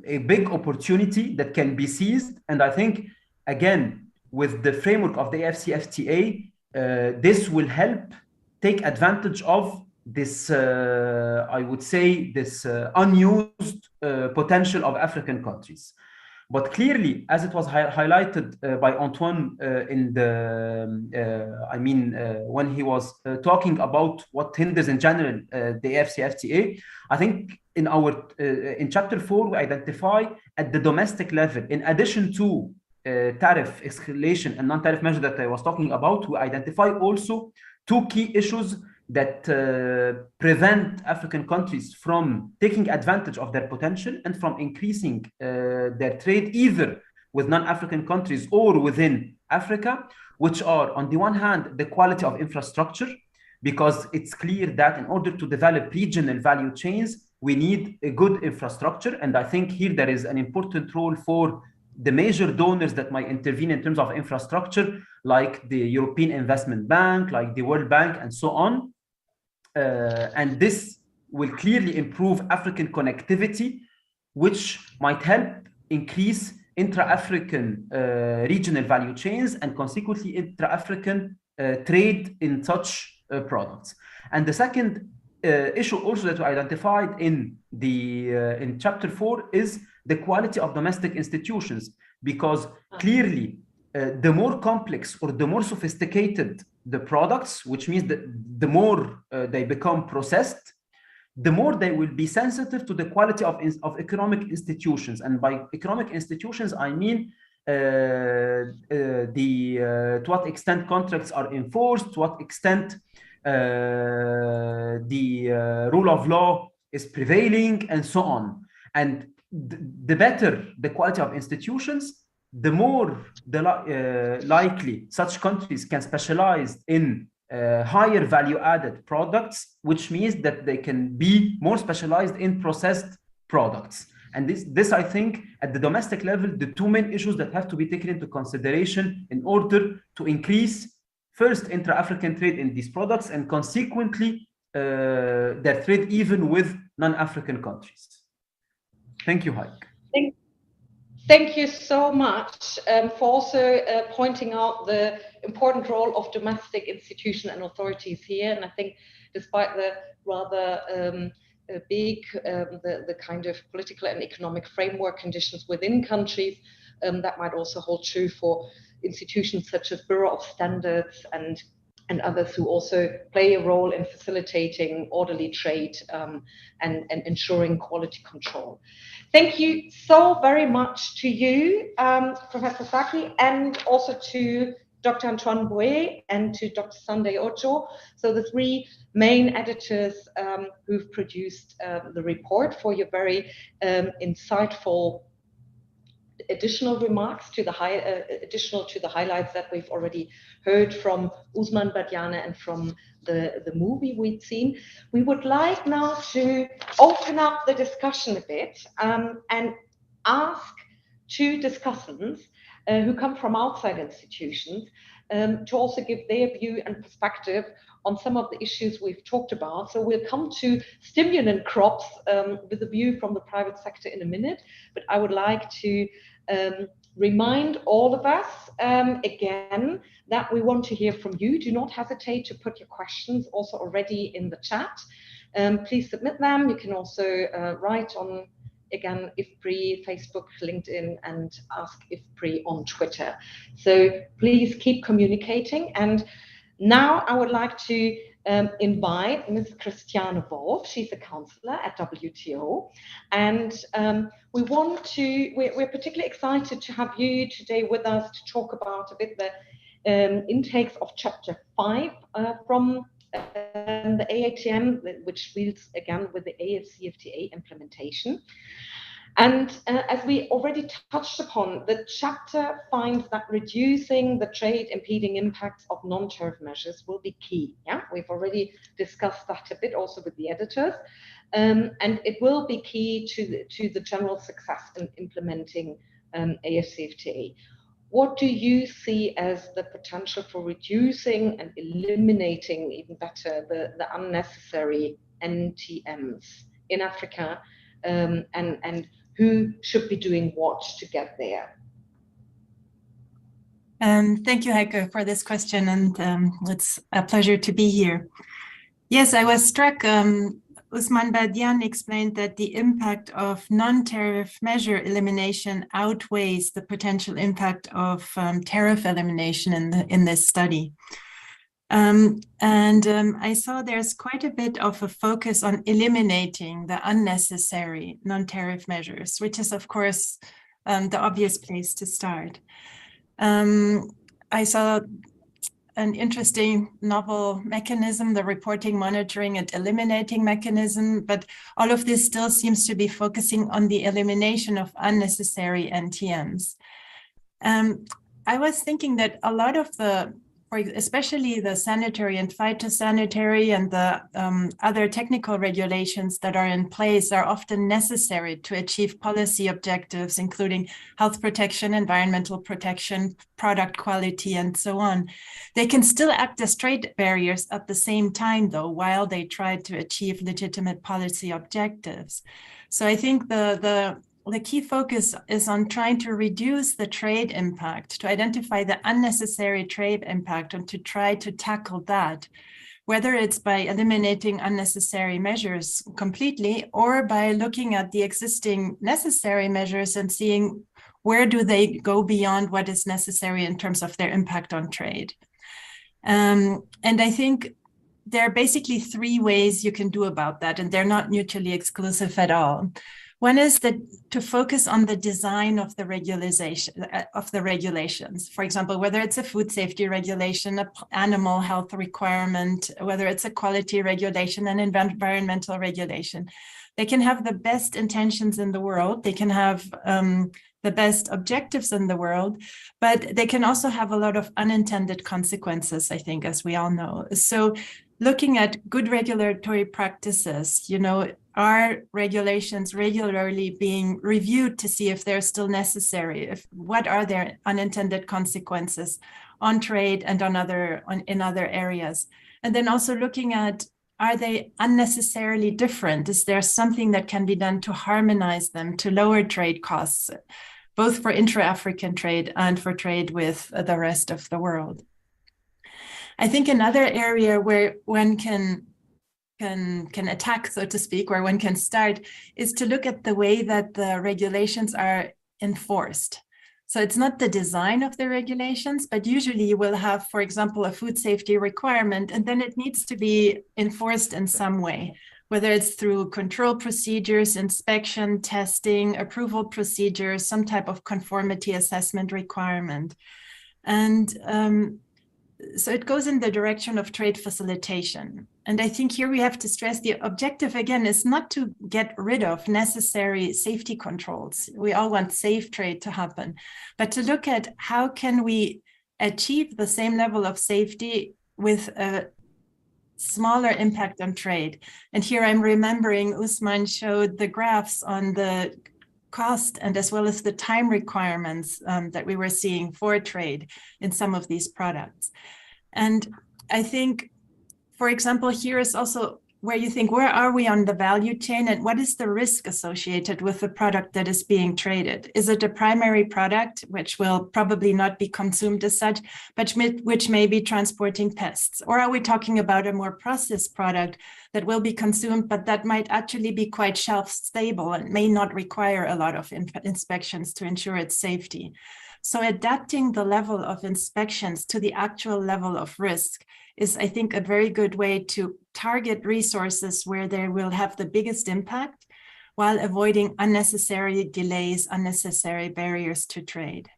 a big opportunity that can be seized. And I think, again, with the framework of the AfCFTA, this will help take advantage of this, I would say, this unused potential of African countries. But clearly, as it was highlighted by Antoine in the, when he was talking about what hinders in general the AfCFTA, I think in our in chapter 4 we identify at the domestic level, in addition to tariff escalation and non-tariff measures that I was talking about, we identify also 2 key issues that prevent African countries from taking advantage of their potential and from increasing their trade either with non-African countries or within Africa, which are, on the one hand, the quality of infrastructure, because it's clear that in order to develop regional value chains, we need a good infrastructure. And I think here there is an important role for the major donors that might intervene in terms of infrastructure, like the European Investment Bank, like the World Bank, and so on. And this will clearly improve African connectivity, which might help increase intra-African regional value chains and consequently intra-African trade in such products. And the second issue also that we identified in in chapter 4 is the quality of domestic institutions, because clearly the more complex or the more sophisticated the products, which means that the more they become processed, the more they will be sensitive to the quality of economic institutions. And by economic institutions, I mean to what extent contracts are enforced, to what extent the rule of law is prevailing, and so on. And the better the quality of institutions, the more likely such countries can specialize in higher value-added products, which means that they can be more specialized in processed products. And this, I think, at the domestic level, the two main issues that have to be taken into consideration in order to increase, first, intra-African trade in these products, and consequently, their trade even with non-African countries. Thank you, Heike. Thank you so much for also pointing out the important role of domestic institutions and authorities here. And I think despite the rather big, the kind of political and economic framework conditions within countries, that might also hold true for institutions such as Bureau of Standards and others who also play a role in facilitating orderly trade and ensuring quality control. Thank you so very much to you, Professor Saki, and also to Dr. Antoine Bouet and to Dr. Sunday Ocho, so the three main editors who've produced the report, for your very insightful additional remarks to the additional to the highlights that we've already heard from Ousmane Badiane and from the movie we'd seen. We would like now to open up the discussion a bit and ask two discussants who come from outside institutions to also give their view and perspective on some of the issues we've talked about. So we'll come to stimulant crops with a view from the private sector in a minute, but I would like to remind all of us again that we want to hear from you. Do not hesitate to put your questions also already in the chat. Please submit them. You can also write on, again, IFPRI, Facebook, LinkedIn, and Ask IFPRI on Twitter. So please keep communicating. And now I would like to invite Ms. Christiane Wolf. She's a counselor at WTO. And we're particularly excited to have you today with us to talk about a bit the intakes of Chapter 5 from the AATM, which deals again with the AfCFTA implementation. And as we already touched upon, the chapter finds that reducing the trade impeding impacts of non-tariff measures will be key. Yeah, we've already discussed that a bit also with the editors, and it will be key to the general success in implementing AfCFTA. What do you see as the potential for reducing and eliminating, even better, the unnecessary NTMs in Africa, and who should be doing what to get there? Thank you, Heike, for this question, and it's a pleasure to be here. Yes, I was struck. Ousmane Badiane explained that the impact of non-tariff measure elimination outweighs the potential impact of tariff elimination in this study. I saw there's quite a bit of a focus on eliminating the unnecessary non-tariff measures, which is, of course, the obvious place to start. I saw an interesting novel mechanism, the reporting, monitoring, and eliminating mechanism, but all of this still seems to be focusing on the elimination of unnecessary NTMs. I was thinking that a lot of especially the sanitary and phytosanitary and the other technical regulations that are in place are often necessary to achieve policy objectives, including health protection, environmental protection, product quality, and so on. They can still act as trade barriers at the same time, though, while they try to achieve legitimate policy objectives. So I think the key focus is on trying to reduce the trade impact, to identify the unnecessary trade impact and to try to tackle that, whether it's by eliminating unnecessary measures completely or by looking at the existing necessary measures and seeing where do they go beyond what is necessary in terms of their impact on trade? And I think there are basically three ways you can do about that, and they're not mutually exclusive at all. One is that to focus on the design of the regulations. For example, whether it's a food safety regulation, an animal health requirement, whether it's a quality regulation, an environmental regulation. They can have the best intentions in the world. They can have the best objectives in the world, but they can also have a lot of unintended consequences, I think, as we all know. So looking at good regulatory practices, are regulations regularly being reviewed to see if they're still necessary? What are their unintended consequences on trade and in other areas? And then also looking at, are they unnecessarily different? Is there something that can be done to harmonize them, to lower trade costs, both for intra-African trade and for trade with the rest of the world? I think another area where one can attack, so to speak, where one can start, is to look at the way that the regulations are enforced. So it's not the design of the regulations, but usually you will have, for example, a food safety requirement, and then it needs to be enforced in some way, whether it's through control procedures, inspection, testing, approval procedures, some type of conformity assessment requirement. And so it goes in the direction of trade facilitation. And I think here we have to stress the objective, again, is not to get rid of necessary safety controls. We all want safe trade to happen, but to look at how can we achieve the same level of safety with a smaller impact on trade. And here I'm remembering Usman showed the graphs on the cost and as well as the time requirements that we were seeing for trade in some of these products. And I think, for example, here is also where you think, where are we on the value chain and what is the risk associated with the product that is being traded? Is it a primary product, which will probably not be consumed as such, but which may be transporting pests? Or are we talking about a more processed product that will be consumed, but that might actually be quite shelf stable and may not require a lot of inspections to ensure its safety? So adapting the level of inspections to the actual level of risk is, I think, a very good way to target resources where they will have the biggest impact while avoiding unnecessary delays, unnecessary barriers to trade.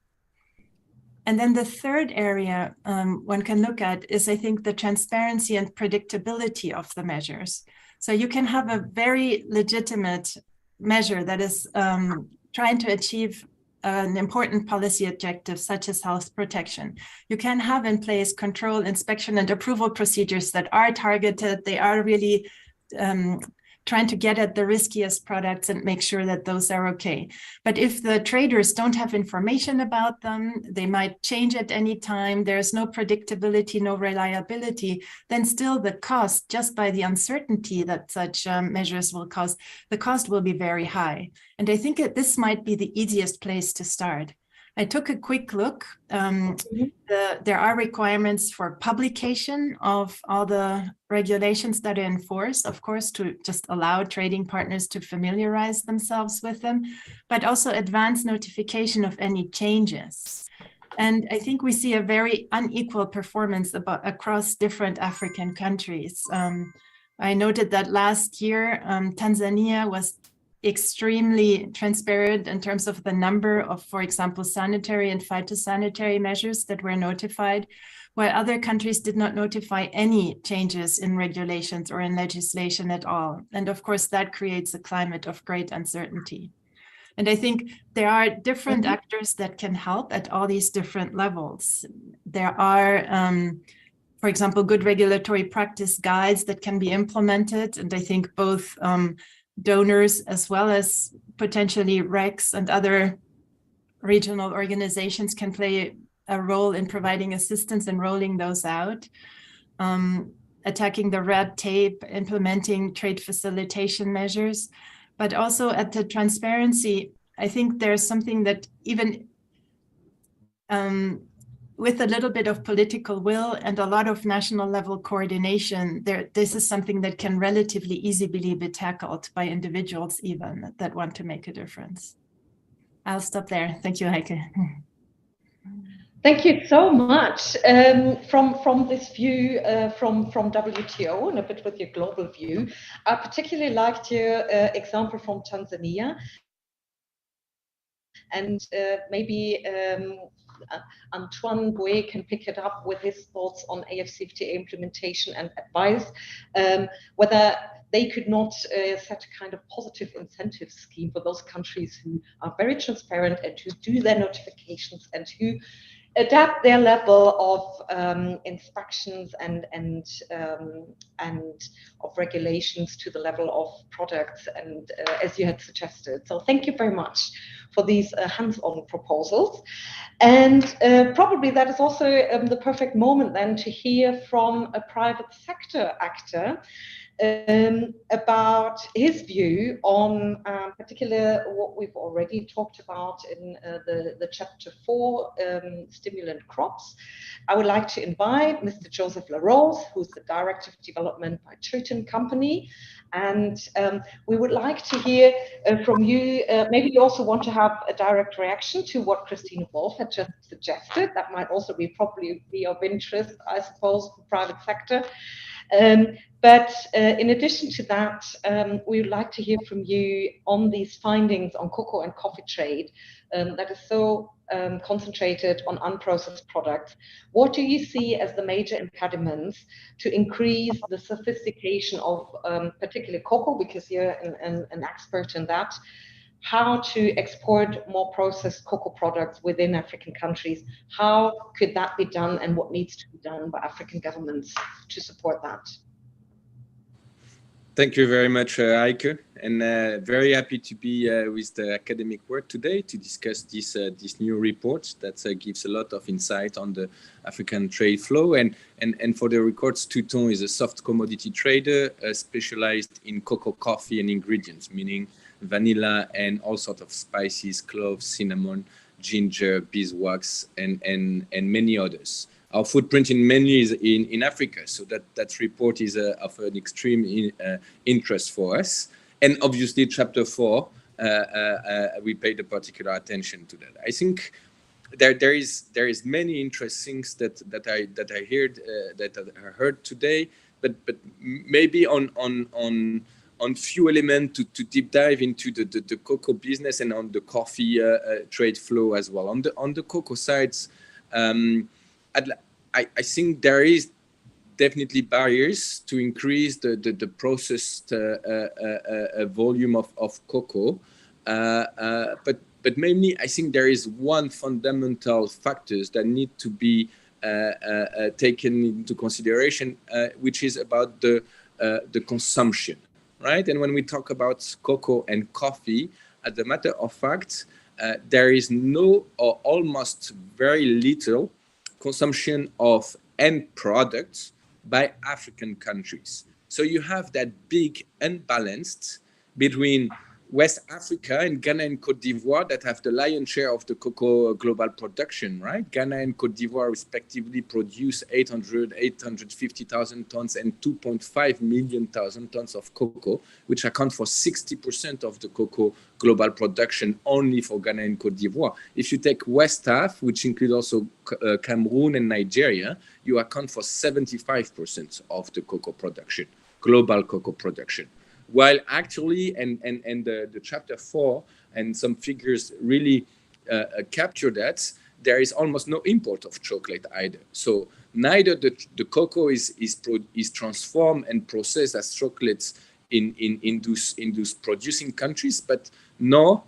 And then the third area one can look at is, I think, the transparency and predictability of the measures. So you can have a very legitimate measure that is trying to achieve an important policy objective such as health protection. You can have in place control, inspection, and approval procedures that are targeted. They are really trying to get at the riskiest products and make sure that those are okay. But if the traders don't have information about them, they might change at any time, there's no predictability, no reliability, then still the cost, just by the uncertainty that such measures will cause, the cost will be very high. And I think that this might be the easiest place to start. I took a quick look. There are requirements for publication of all the regulations that are enforced, of course, to just allow trading partners to familiarize themselves with them, but also advance notification of any changes. And I think we see a very unequal performance across different African countries. I noted that last year, Tanzania was extremely transparent in terms of the number of, for example, sanitary and phytosanitary measures that were notified, while other countries did not notify any changes in regulations or in legislation at all. And of course, that creates a climate of great uncertainty. And I think there are different actors that can help at all these different levels. There are, for example, good regulatory practice guides that can be implemented. And I think both donors as well as potentially RECs and other regional organizations can play a role in providing assistance and rolling those out, attacking the red tape, implementing trade facilitation measures, but also at the transparency. I think there's something that even with a little bit of political will and a lot of national level coordination, this is something that can relatively easily be tackled by individuals even that want to make a difference. I'll stop there. Thank you, Heike. Thank you so much. From this view from WTO and a bit with your global view, I particularly liked your example from Tanzania. And maybe Antoine Bouet can pick it up with his thoughts on AfCFTA implementation and advice, whether they could not set a kind of positive incentive scheme for those countries who are very transparent and who do their notifications and who adapt their level of inspections and of regulations to the level of products, and as you had suggested. So thank you very much for these hands-on proposals. And probably that is also the perfect moment then to hear from a private sector actor about his view on particular what we've already talked about in the chapter 4, stimulant crops. I would like to invite Mr. Joseph LaRose, who's the Director of Development by Triton Company. And we would like to hear from you, maybe you also want to have a direct reaction to what Christine Wolf had just suggested. That might also probably be of interest, I suppose, for private sector. But in addition to that, we would like to hear from you on these findings on cocoa and coffee trade that is so concentrated on unprocessed products. What do you see as the major impediments to increase the sophistication of particularly cocoa, because you're an expert in that, how to export more processed cocoa products within African countries? How could that be done, and what needs to be done by African governments to support that? Thank you very much, Heike, and very happy to be with the academic world today to discuss this new report that gives a lot of insight on the African trade flow. And for the records, Touton is a soft commodity trader specialized in cocoa, coffee, and ingredients, meaning vanilla and all sorts of spices, cloves, cinnamon, ginger, beeswax, and many others. Our footprint mainly is in Africa, so that report is of an extreme interest for us. And obviously, Chapter 4, we paid a particular attention to that. I think there is many interesting things that I heard today, but maybe on few elements to deep dive into the cocoa business and on the coffee trade flow as well. On the cocoa sides, I think there is definitely barriers to increase the processed volume of cocoa, but mainly I think there is one fundamental factors that need to be taken into consideration, which is about the consumption, right? And when we talk about cocoa and coffee, as a matter of fact, there is no or almost very little consumption of end products by African countries. So you have that big unbalanced between West Africa and Ghana and Cote d'Ivoire that have the lion's share of the cocoa global production, right? Ghana and Cote d'Ivoire respectively produce 850,000 tons and 2.5 million tons of cocoa, which account for 60% of the cocoa global production only for Ghana and Cote d'Ivoire. If you take West Af, which includes also Cameroon and Nigeria, you account for 75% of the cocoa production, global cocoa production. While actually, and the Chapter 4 and some figures really capture that, there is almost no import of chocolate either. So neither the cocoa is transformed and processed as chocolates in those producing countries, but no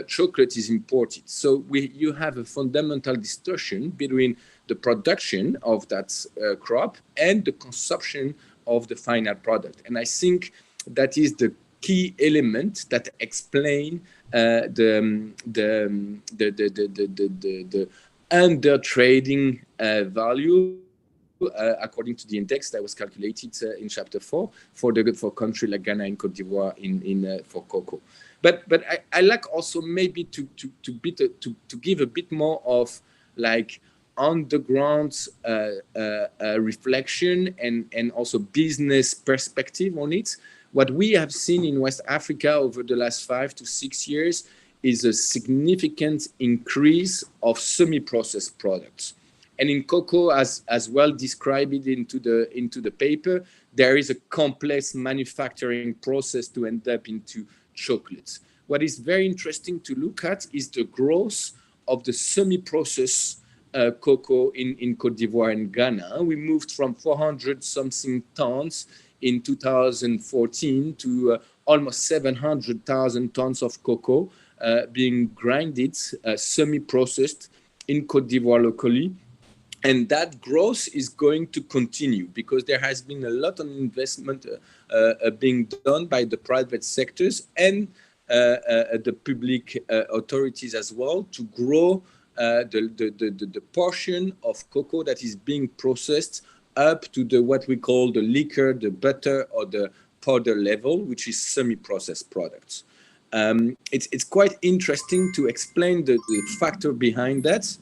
chocolate is imported. So you have a fundamental distortion between the production of that crop and the consumption of the final product. And I think that is the key element that explain the under trading value according to the index that was calculated in Chapter 4 for country like Ghana and Cote d'Ivoire for cocoa. But I like also maybe to give a bit more of like on the ground reflection and also business perspective on it. What we have seen in West Africa over the last 5 to 6 years is a significant increase of semi-processed products. And in cocoa, as well described into the paper, there is a complex manufacturing process to end up into chocolates. What is very interesting to look at is the growth of the semi-processed cocoa in Côte d'Ivoire and Ghana. We moved from 400 something tons in 2014 to almost 700,000 tons of cocoa being grinded, semi-processed in Côte d'Ivoire locally. And that growth is going to continue because there has been a lot of investment being done by the private sectors and the public authorities as well to grow the portion of cocoa that is being processed up to what we call the liquor, the butter, or the powder level, which is semi-processed products. It's quite interesting to explain the factor behind that.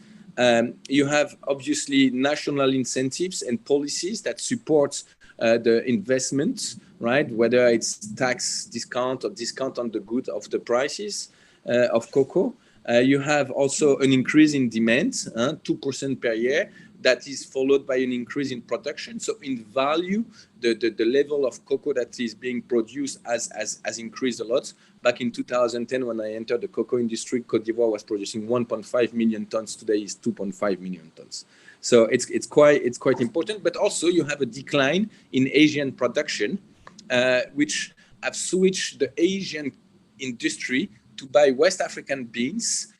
You have obviously national incentives and policies that support the investments, right? Whether it's tax discount or discount on the good of the prices of cocoa. You have also an increase in demand, 2% per year, that is followed by an increase in production. So in value, the level of cocoa that is being produced has increased a lot. Back in 2010, when I entered the cocoa industry, Côte d'Ivoire was producing 1.5 million tons. Today is 2.5 million tons. So it's quite important. But also you have a decline in Asian production, which have switched the Asian industry to buy West African beans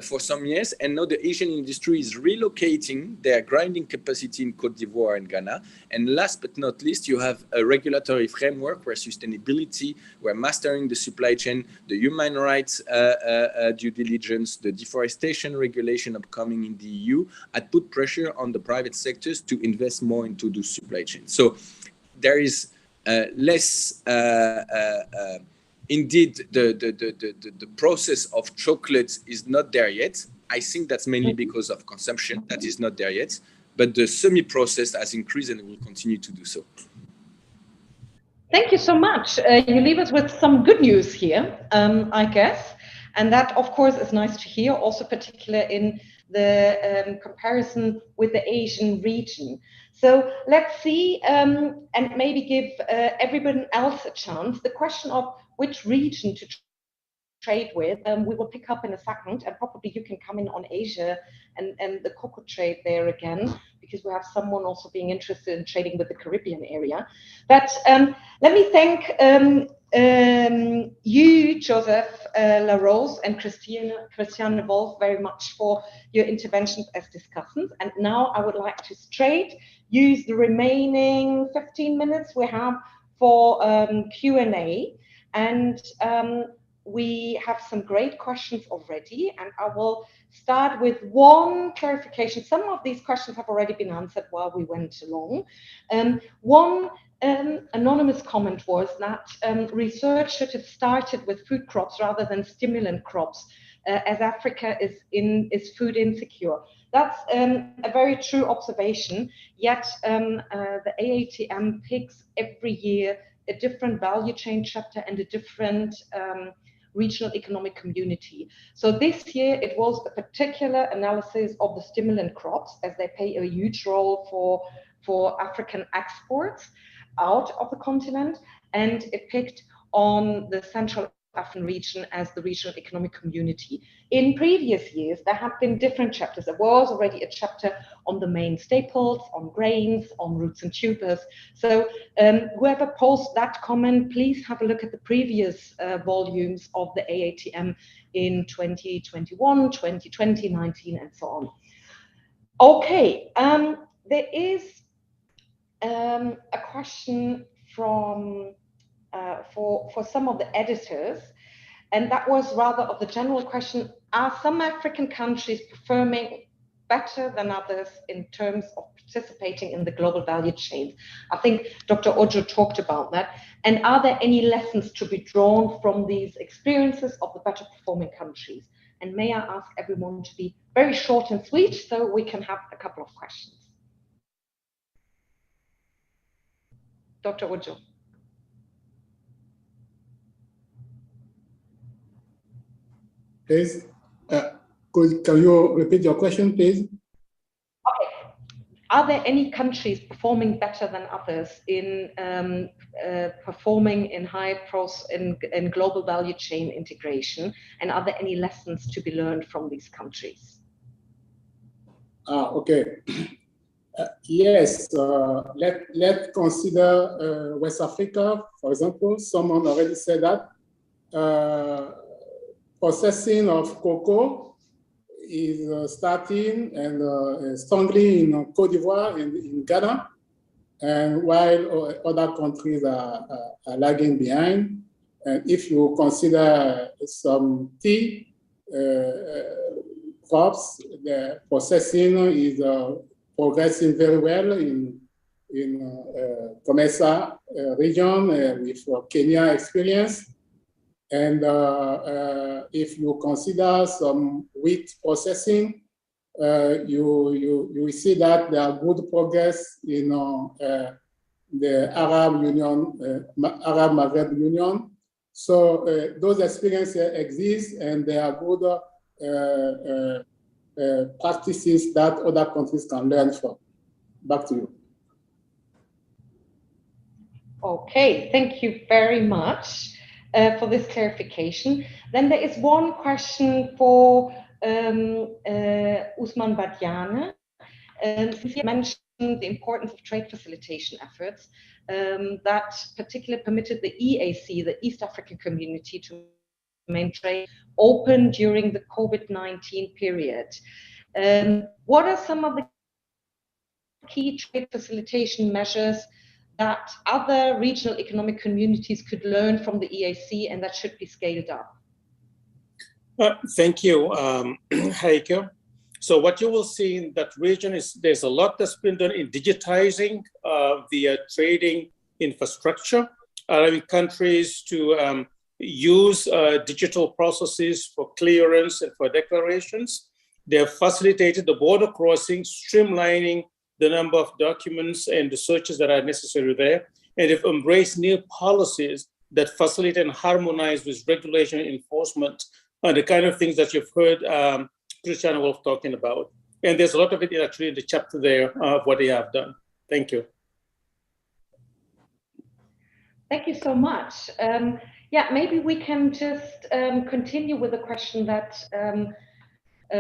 for some years, and now the Asian industry is relocating their grinding capacity in Côte d'Ivoire and Ghana. And last but not least, you have a regulatory framework where sustainability, where mastering the supply chain, the human rights due diligence, the deforestation regulation upcoming in the EU, had put pressure on the private sectors to invest more into the supply chain. So there is less indeed, the process of chocolate is not there yet. I think that's mainly because of consumption that is not there yet. But the semi-processed has increased and will continue to do so. Thank you so much. You leave us with some good news here, I guess. And that, of course, is nice to hear, also particularly in the comparison with the Asian region. So let's see, and maybe give everyone else a chance. The question of which region to trade with, we will pick up in a second, and probably you can come in on Asia and the cocoa trade there again, because we have someone also being interested in trading with the Caribbean area. But let me thank you, Joseph Larose, and Christiane Wolf very much for your interventions as discussants. And now I would like to straight use the remaining 15 minutes we have for Q&A. And we have some great questions already, and I will start with one clarification. Some of these questions have already been answered while we went along. One anonymous comment was that research should have started with food crops rather than stimulant crops, as Africa is food insecure. That's a very true observation, yet the AATM picks every year a different value chain chapter and a different regional economic community. So this year it was a particular analysis of the stimulant crops, as they play a huge role for African exports out of the continent, and it picked on the Central African region as the regional economic community. In previous years, there have been different chapters. There was already a chapter on the main staples, on grains, on roots and tubers. So whoever posed that comment, please have a look at the previous volumes of the AATM in 2021, 2020, 19, and so on. Okay, there is a question from for some of the editors, and that was rather of the general question: are some African countries performing better than others in terms of participating in the global value chain? I think Dr. Ojo talked about that. And are there any lessons to be drawn from these experiences of the better performing countries? And may I ask everyone to be very short and sweet so we can have a couple of questions. Dr. Ojo. Please, can you repeat your question, please? Okay. Are there any countries performing better than others in performing in in global value chain integration? And are there any lessons to be learned from these countries? Okay. Yes, let's consider West Africa, for example. Someone already said that. Processing of cocoa is starting and strongly in Cote d'Ivoire and in Ghana, and while other countries are lagging behind. And if you consider some tea crops, the processing is progressing very well in Comesa region with Kenya experience. And if you consider some wheat processing, you will see that there are good progress in the Arab Union, Arab Maghreb Union. So those experiences exist, and there are good practices that other countries can learn from. Back to you. Okay, thank you very much for this clarification. Then there is one question for Usman Badiane. He mentioned the importance of trade facilitation efforts that particularly permitted the EAC, the East African Community, to remain trade open during the COVID-19 period. What are some of the key trade facilitation measures that other regional economic communities could learn from the EAC and that should be scaled up? Thank you, Heike. So what you will see in that region is there's a lot that's been done in digitizing the trading infrastructure, allowing countries to use digital processes for clearance and for declarations. They have facilitated the border crossing, streamlining the number of documents and the searches that are necessary there. And they've embraced new policies that facilitate and harmonize with regulation and enforcement and the kind of things that you've heard Christian Wolf talking about. And there's a lot of it actually in the chapter there of what they have done. Thank you. Thank you so much. Yeah, maybe we can just continue with a question that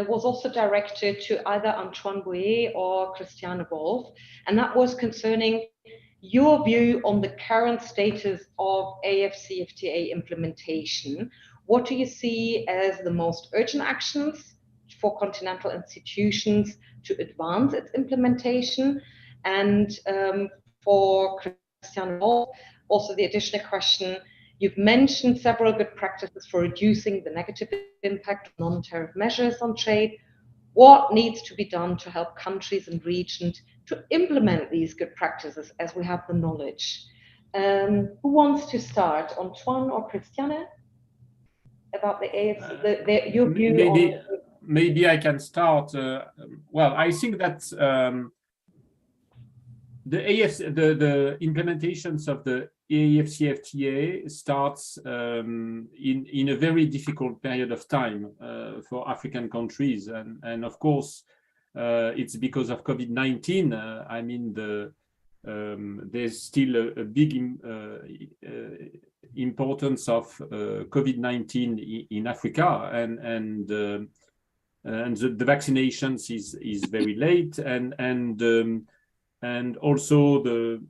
was also directed to either Antoine Bouet or Christiane Wolf, and that was concerning your view on the current status of AfCFTA implementation. What do you see as the most urgent actions for continental institutions to advance its implementation? And for Christiane Wolf, also the additional question, you've mentioned several good practices for reducing the negative impact of non-tariff measures on trade. What needs to be done to help countries and regions to implement these good practices as we have the knowledge? Who wants to start, Antoine or Christiane? About the AFC, your view maybe I can start. Well, I think that the implementations of the AfCFTA starts in a very difficult period of time for African countries, and of course it's because of COVID-19. I mean, there's still a big importance of COVID-19 in Africa, and the vaccinations is very late, and also the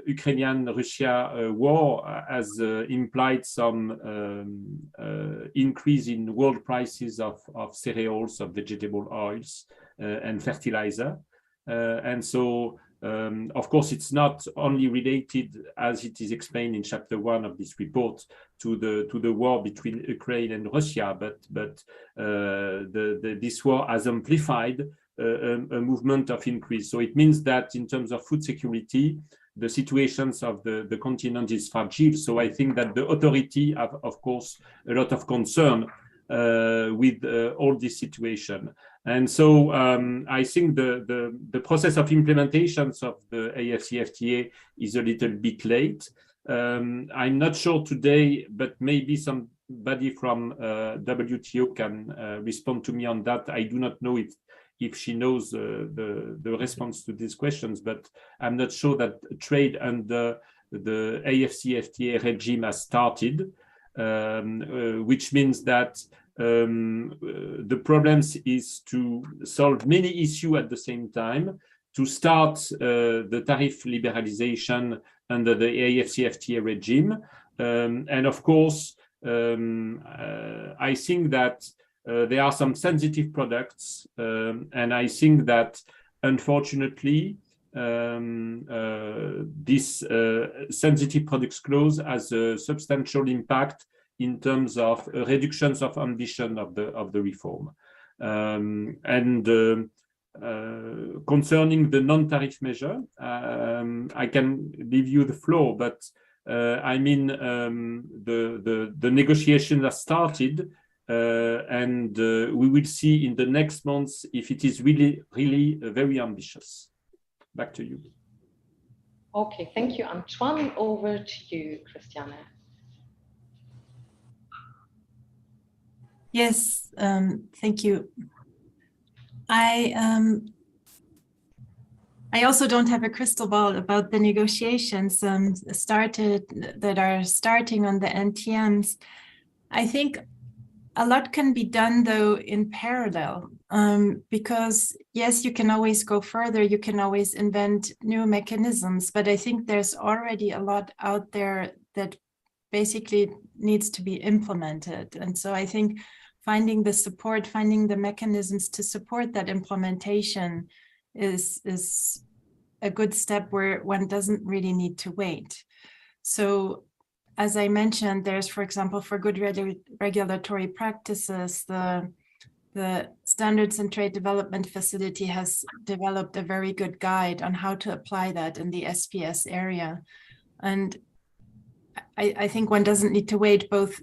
Ukrainian-Russia war has implied some increase in world prices of cereals, of vegetable oils, and fertilizer. And so, of course, it's not only related, as it is explained in chapter 1 of this report, to the war between Ukraine and Russia, but this war has amplified a movement of increase. So it means that in terms of food security, the situations of the continent is fragile. So I think that the authority have, of course, a lot of concern with all this situation. And so I think the process of implementations of the AfCFTA is a little bit late. I'm not sure today, but maybe somebody from WTO can respond to me on that. I do not know if she knows the response to these questions, but I'm not sure that trade under the AfCFTA regime has started, which means that the problems is to solve many issues at the same time, to start the tariff liberalization under the AfCFTA regime. And of course, I think that there are some sensitive products, and I think that unfortunately, this sensitive products clause has a substantial impact in terms of reductions of ambition of the reform. Concerning the non-tariff measure, I can leave you the floor, but I mean, the negotiation has started, and we will see in the next months if it is really very ambitious. Back to you. Okay, thank you, Antoine. Over to you, Christiane. Yes, thank you. I also don't have a crystal ball about the negotiations that are starting on the NTMs. I think a lot can be done, though, in parallel, because yes, you can always go further, you can always invent new mechanisms, but I think there's already a lot out there that basically needs to be implemented. And so I think finding the support, finding the mechanisms to support that implementation is a good step where one doesn't really need to wait. So as I mentioned, there's, for example, for good regulatory practices, the Standards and Trade Development Facility has developed a very good guide on how to apply that in the SPS area. And I think one doesn't need to wait. Both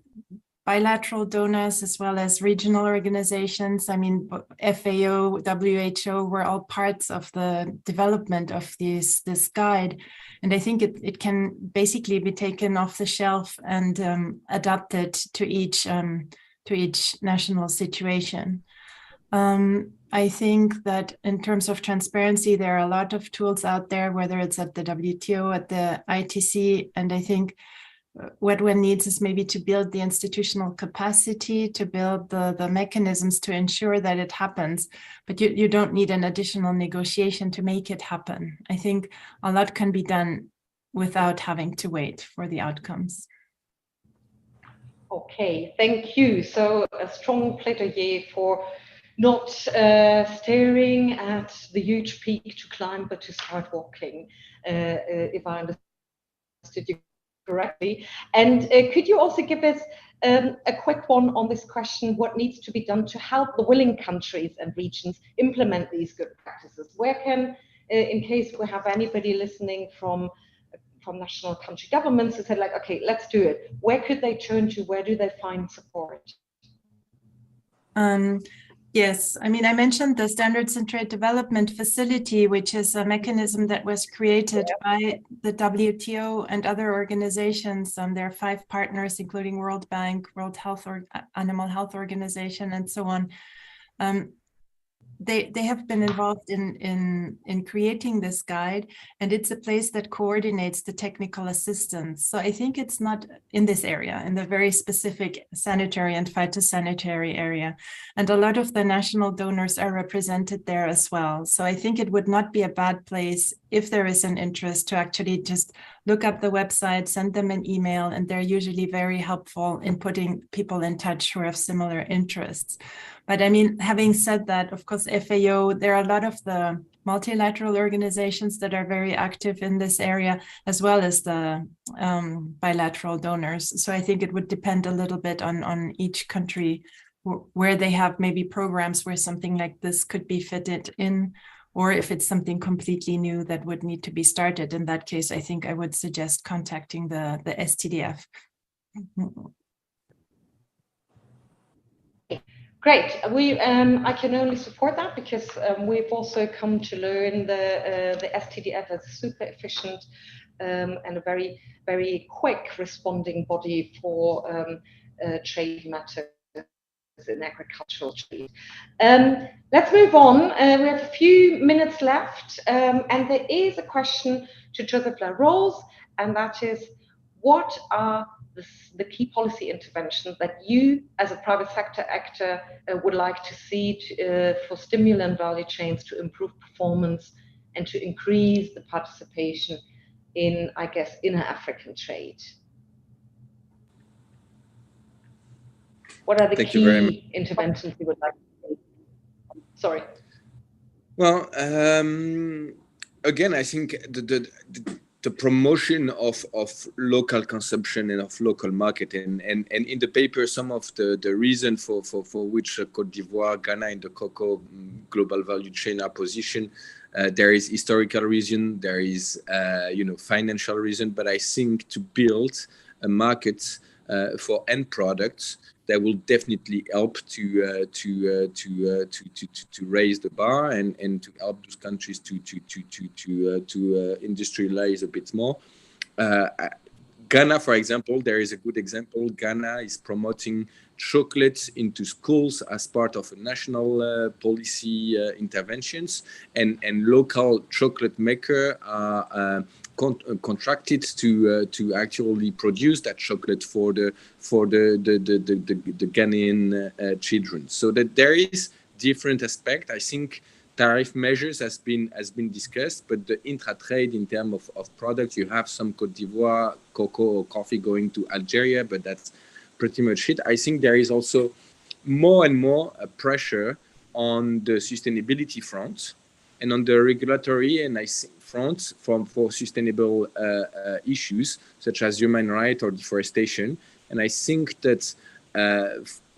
bilateral donors as well as regional organizations, I mean, FAO, WHO were all parts of the development of this guide. And I think it can basically be taken off the shelf and adapted to each national situation. I think that in terms of transparency, there are a lot of tools out there, whether it's at the WTO, at the ITC, and I think what one needs is maybe to build the institutional capacity, to build the mechanisms to ensure that it happens. But you don't need an additional negotiation to make it happen. I think a lot can be done without having to wait for the outcomes. Okay, thank you. So a strong plaidoyer for not staring at the huge peak to climb, but to start walking, if I understood you correctly. And could you also give us a quick one on this question, what needs to be done to help the willing countries and regions implement these good practices? Where can, in case we have anybody listening from national country governments who said like, okay, let's do it, where could they turn to? Where do they find support? Yes, I mean, I mentioned the Standards and Trade Development Facility, which is a mechanism that was created by the WTO and other organizations. There are 5 partners, including World Bank, World Health or Animal Health Organization, and so on. They have been involved in creating this guide, and it's a place that coordinates the technical assistance. So I think it's not in this area, in the very specific sanitary and phytosanitary area. And a lot of the national donors are represented there as well. So I think it would not be a bad place if there is an interest to actually just look up the website, send them an email, and they're usually very helpful in putting people in touch who have similar interests. But I mean, having said that, of course, FAO, there are a lot of the multilateral organizations that are very active in this area, as well as the bilateral donors. So I think it would depend a little bit on each country where they have maybe programs where something like this could be fitted in, or if it's something completely new that would need to be started. In that case, I think I would suggest contacting the STDF. Great. I can only support that because we've also come to learn the STDF is super efficient and a very, very quick responding body for trade matters in agricultural trade. Let's move on. We have a few minutes left, and there is a question to Joseph Larose, and that is, what are the key policy interventions that you, as a private sector actor, would like to see for stimulant value chains to improve performance and to increase the participation in, I guess, inner African trade? What are the key interventions you would like to see? Sorry. Well, again, I think the promotion of local consumption and of local market, and in the paper, some of the reason for which Côte d'Ivoire, Ghana, and the cocoa global value chain are positioned. There is historical reason, there is financial reason, but I think to build a market for end products that will definitely help to raise the bar and to help those countries to industrialize a bit more. Ghana, for example, there is a good example. Ghana is promoting chocolate into schools as part of a national policy interventions, and local chocolate maker are contracted to actually produce that chocolate for the Ghanaian children. So that there is different aspect. I think tariff measures has been discussed, but the intra-trade in terms of products, you have some Côte d'Ivoire cocoa or coffee going to Algeria, but that's pretty much it. I think there is also more and more pressure on the sustainability front and on the regulatory and I think front for sustainable issues such as human rights or deforestation. And I think that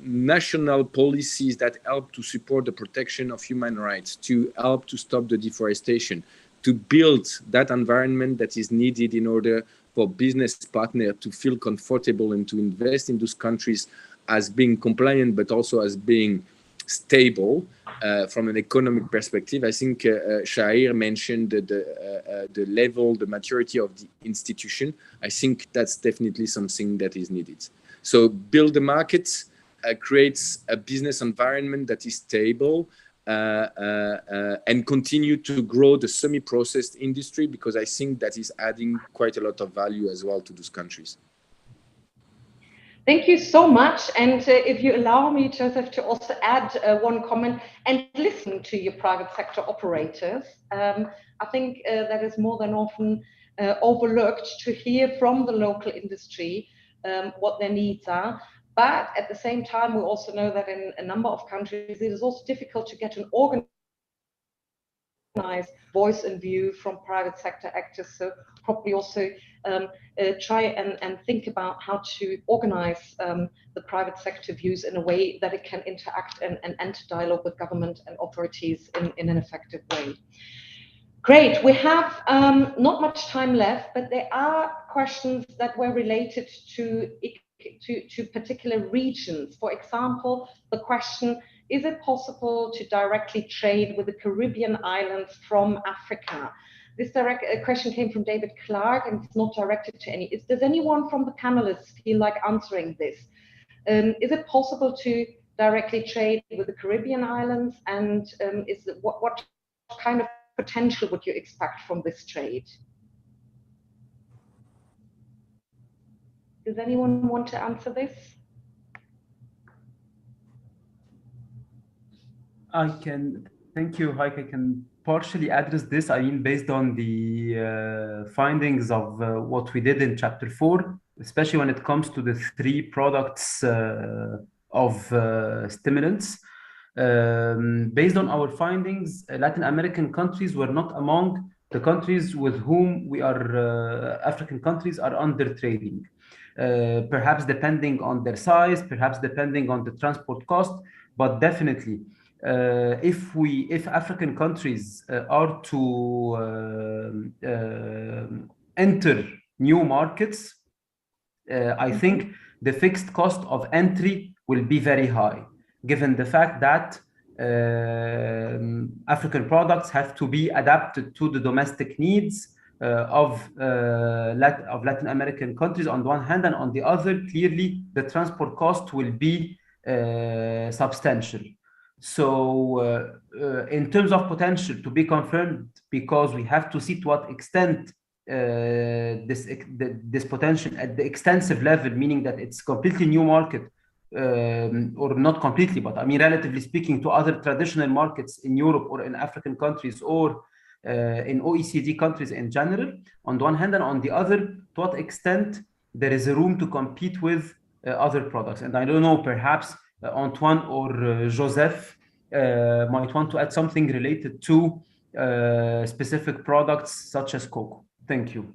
national policies that help to support the protection of human rights, to help to stop the deforestation, to build that environment that is needed in order for business partners to feel comfortable and to invest in those countries as being compliant, but also as being stable from an economic perspective. I think Shahir mentioned the level, the maturity of the institution. I think that's definitely something that is needed. So build the markets, creates a business environment that is stable, and continue to grow the semi-processed industry, because I think that is adding quite a lot of value as well to those countries. Thank you so much. And if you allow me, Joseph, to also add one comment and listen to your private sector operators. I think that is more than often overlooked, to hear from the local industry what their needs are. But at the same time, we also know that in a number of countries, it is also difficult to get an organized voice and view from private sector actors. So probably also try and think about how to organize the private sector views in a way that it can interact and enter dialogue with government and authorities in an effective way. Great. We have not much time left, but there are questions that were related to particular regions. For example, the question, is it possible to directly trade with the Caribbean islands from Africa? This question came from David Clark, and it's not directed to any. Does anyone from the panelists feel like answering this? Is it possible to directly trade with the Caribbean islands? And what kind of potential would you expect from this trade? Does anyone want to answer this? I can. Thank you, Heike. I can partially address this. I mean, based on the findings of what we did in Chapter 4, especially when it comes to the 3 products of stimulants. Based on our findings, Latin American countries were not among the countries with whom we are, African countries are under trading. Perhaps depending on their size, perhaps depending on the transport cost, but definitely if African countries are to enter new markets, I think the fixed cost of entry will be very high, given the fact that African products have to be adapted to the domestic needs of Latin American countries on the one hand, and on the other, clearly the transport cost will be substantial. So in terms of potential to be confirmed, because we have to see to what extent this potential at the extensive level, meaning that it's completely new market, or not completely, but I mean, relatively speaking, to other traditional markets in Europe or in African countries or in OECD countries in general, on the one hand, and on the other, to what extent there is a room to compete with other products. And I don't know, perhaps Antoine or Joseph might want to add something related to specific products such as cocoa. Thank you.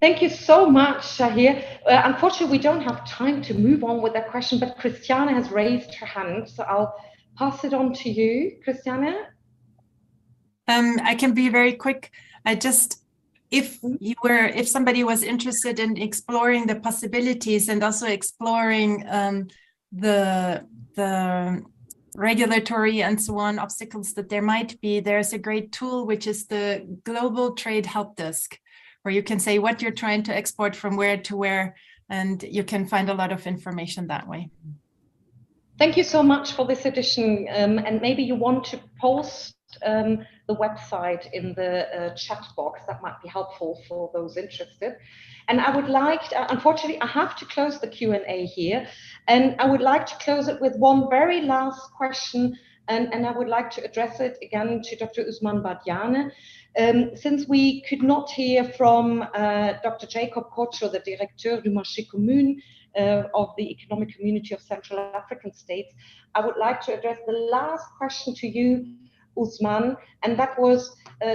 Thank you so much, Shahir. Unfortunately, we don't have time to move on with that question, but Christiane has raised her hand, so I'll pass it on to you, Christiane. I can be very quick. If somebody was interested in exploring the possibilities and also exploring the regulatory and so on obstacles that there might be, there's a great tool, which is the Global Trade Help Desk, where you can say what you're trying to export from where to where, and you can find a lot of information that way. Thank you so much for this addition. And maybe you want to post the website in the chat box. That might be helpful for those interested. And I would like, unfortunately, I have to close the Q&A here. And I would like to close it with one very last question. And I would like to address it again to Dr. Ousmane Badiane. Since we could not hear from Dr. Jacob Kocho, the Directeur du Marché Commun of the Economic Community of Central African States, I would like to address the last question to you, Ousmane, and that was,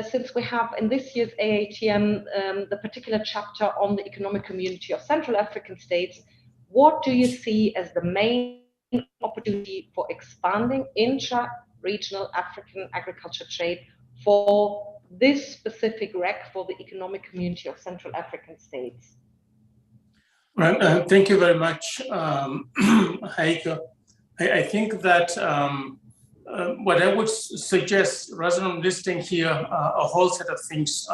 since we have in this year's AATM the particular chapter on the Economic Community of Central African States, what do you see as the main opportunity for expanding intra-regional African agriculture trade for this specific REC, for the Economic Community of Central African States? Right, thank you very much, Heike. I think that what I would suggest, rather than listing here a whole set of things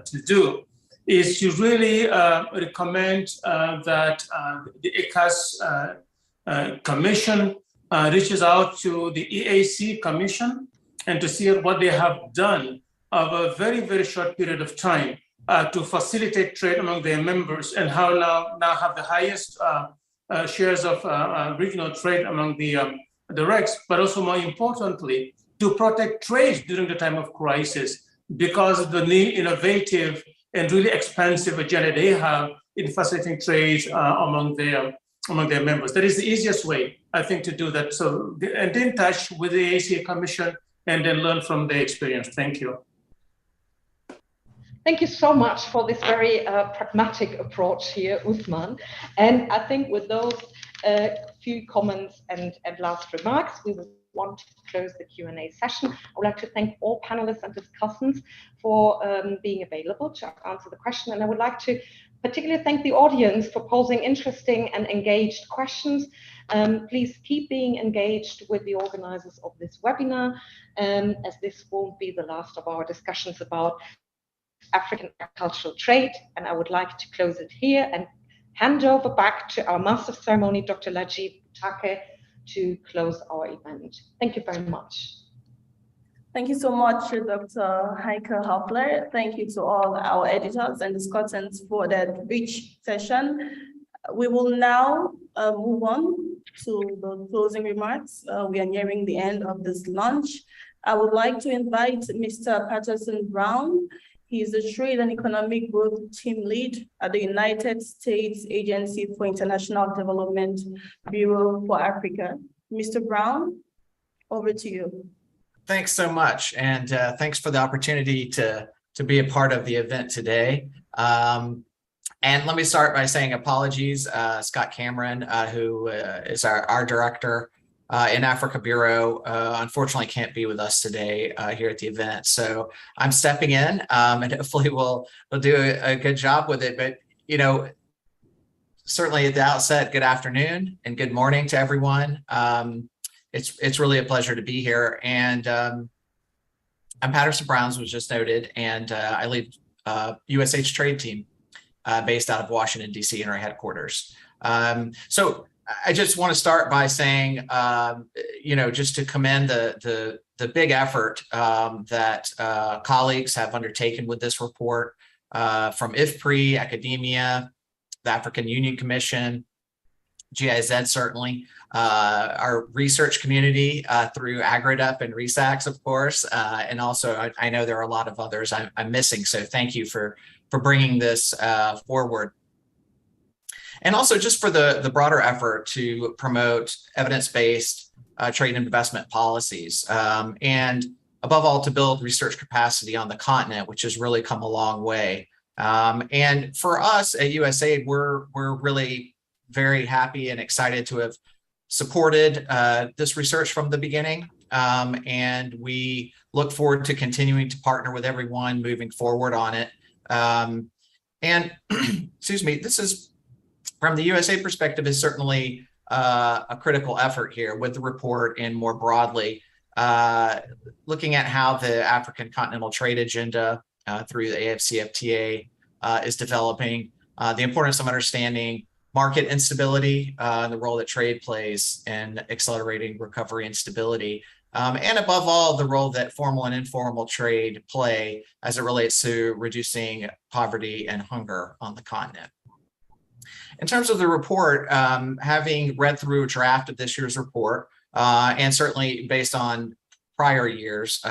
to do, is to really recommend that the ECCAS Commission reaches out to the EAC Commission and to see what they have done over a very, very short period of time to facilitate trade among their members, and how now have the highest shares of regional trade among the RECs, but also more importantly, to protect trade during the time of crisis, because of the new innovative and really expansive agenda they have in facilitating trade among their members. That is the easiest way, I think, to do that. So, and in touch with the ACA Commission and then learn from their experience. Thank you. Thank you so much for this very pragmatic approach here, Ousmane. And I think with those few comments and last remarks, we will want to close the Q&A session. I would like to thank all panelists and discussants for being available to answer the question. And I would like to particularly thank the audience for posing interesting and engaged questions. Please keep being engaged with the organizers of this webinar, as this won't be the last of our discussions about African agricultural trade. And I would like to close it here and hand over back to our Master of Ceremony, Dr. Lajeeb Butake, to close our event. Thank you very much. Thank you so much, Dr. Heike Hoffler. Thank you to all our editors and discussants for that rich session. We will now move on to the closing remarks. We are nearing the end of this lunch. I would like to invite Mr. Patterson Brown. He is the Trade and Economic Growth Team Lead at the United States Agency for International Development Bureau for Africa. Mr. Brown, over to you. Thanks so much, and thanks for the opportunity to be a part of the event today. And let me start by saying apologies. Scott Cameron, who is our director in Africa Bureau, unfortunately can't be with us today here at the event. So I'm stepping in, and hopefully we'll do a good job with it. But, you know, certainly at the outset, good afternoon and good morning to everyone. It's really a pleasure to be here. And I'm Patterson Brown, as was just noted, and I lead USH trade team based out of Washington, D.C. in our headquarters. So I just want to start by saying, just to commend the big effort that colleagues have undertaken with this report from IFPRI, academia, the African Union Commission, GIZ certainly, our research community through AgriDep and RESACS, of course, and also I know there are a lot of others I'm missing. So thank you for bringing this forward. And also just for the broader effort to promote evidence-based trade and investment policies, and above all, to build research capacity on the continent, which has really come a long way. And for us at USAID, we're really very happy and excited to have supported this research from the beginning. And we look forward to continuing to partner with everyone moving forward on it. And excuse me, this is, from the USA perspective, is certainly a critical effort here with the report and more broadly, looking at how the African Continental Trade Agenda through the AfCFTA is developing, the importance of understanding market instability, the role that trade plays in accelerating recovery and stability, and above all, the role that formal and informal trade play as it relates to reducing poverty and hunger on the continent. In terms of the report, having read through a draft of this year's report, and certainly based on prior years,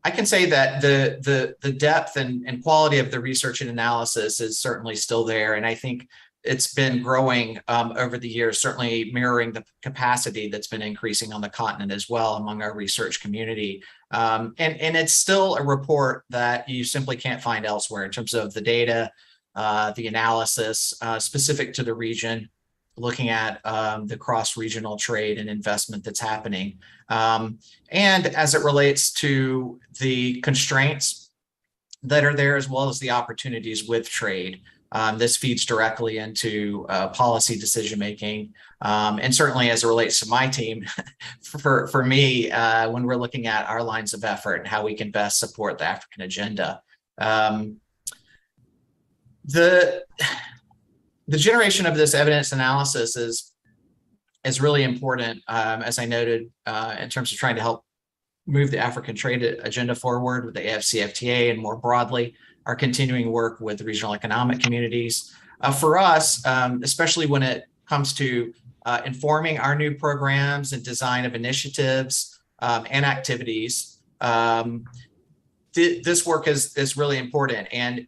I can say that the depth and quality of the research and analysis is certainly still there. And I think it's been growing over the years, certainly mirroring the capacity that's been increasing on the continent as well among our research community. And it's still a report that you simply can't find elsewhere in terms of the data, the analysis specific to the region, looking at the cross-regional trade and investment that's happening. And as it relates to the constraints that are there, as well as the opportunities with trade, this feeds directly into policy decision-making. And certainly as it relates to my team, for me, when we're looking at our lines of effort and how we can best support the African agenda. The generation of this evidence analysis is really important, as I noted, in terms of trying to help move the African trade agenda forward with the AfCFTA and more broadly, our continuing work with regional economic communities. For us, especially when it comes to informing our new programs and design of initiatives and activities, this work is really important. And,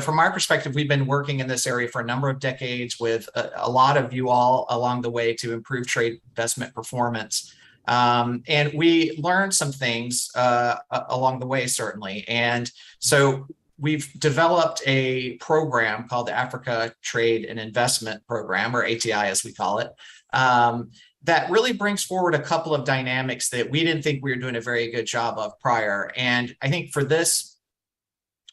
from our perspective, we've been working in this area for a number of decades with a lot of you all along the way to improve trade investment performance. And we learned some things along the way, certainly. And so we've developed a program called the Africa Trade and Investment Program, or ATI as we call it, that really brings forward a couple of dynamics that we didn't think we were doing a very good job of prior. And I think for this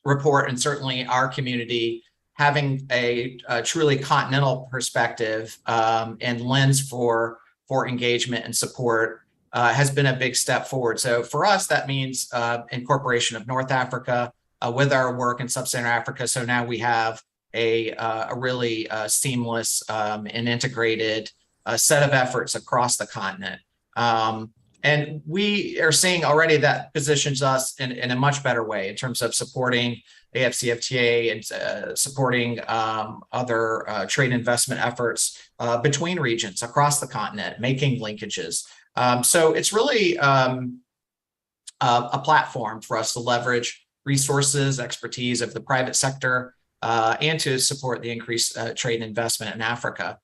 report, and certainly our community, having a truly continental perspective and lens for engagement and support has been a big step forward. So for us, that means incorporation of North Africa with our work in Sub-Saharan Africa. So now we have a really seamless and integrated set of efforts across the continent. And we are seeing already that positions us in a much better way in terms of supporting AfCFTA and supporting other trade investment efforts between regions across the continent, making linkages. So it's really a platform for us to leverage resources, expertise of the private sector, and to support the increased trade and investment in Africa.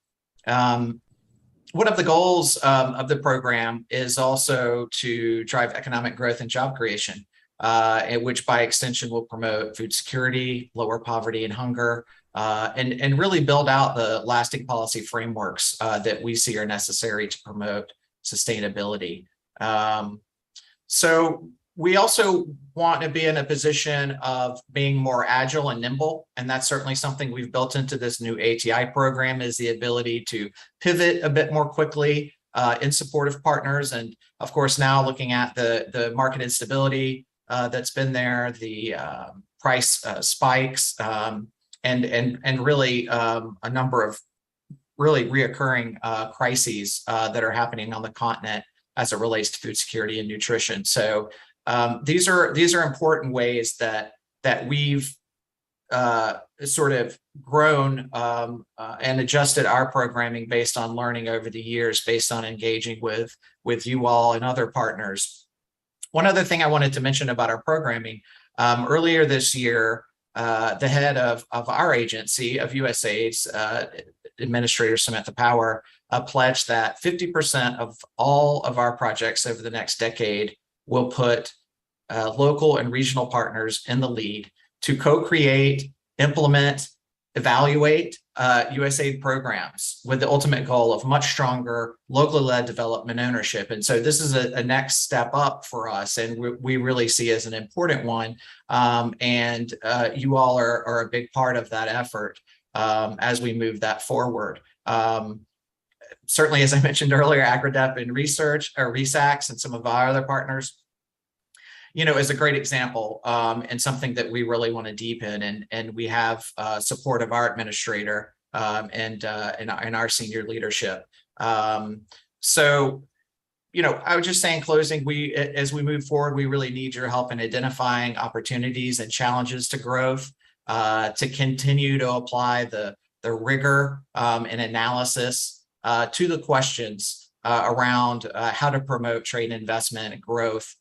One of the goals of the program is also to drive economic growth and job creation, which by extension will promote food security, lower poverty and hunger, and really build out the lasting policy frameworks that we see are necessary to promote sustainability. So we also want to be in a position of being more agile and nimble, and that's certainly something we've built into this new ATI program, is the ability to pivot a bit more quickly in support of partners. And of course, now looking at the market instability that's been there, the price spikes, and really a number of really reoccurring crises that are happening on the continent as it relates to food security and nutrition. So these are important ways that we've sort of grown and adjusted our programming based on learning over the years, based on engaging with you all and other partners. One other thing I wanted to mention about our programming, earlier this year, the head of our agency, of USAID's Administrator Samantha Power, pledged that 50% of all of our projects over the next decade will put local and regional partners in the lead to co-create, implement, evaluate USAID programs with the ultimate goal of much stronger locally led development ownership. And so this is a next step up for us, and we really see as an important one. And you all are a big part of that effort as we move that forward. Certainly, as I mentioned earlier, AgriDep and Research, or RESACS, and some of our other partners, is a great example and something that we really want to deepen. And we have support of our administrator and our senior leadership. So, I would just say in closing, as we move forward, we really need your help in identifying opportunities and challenges to growth, to continue to apply the rigor and analysis to the questions around how to promote trade investment and growth,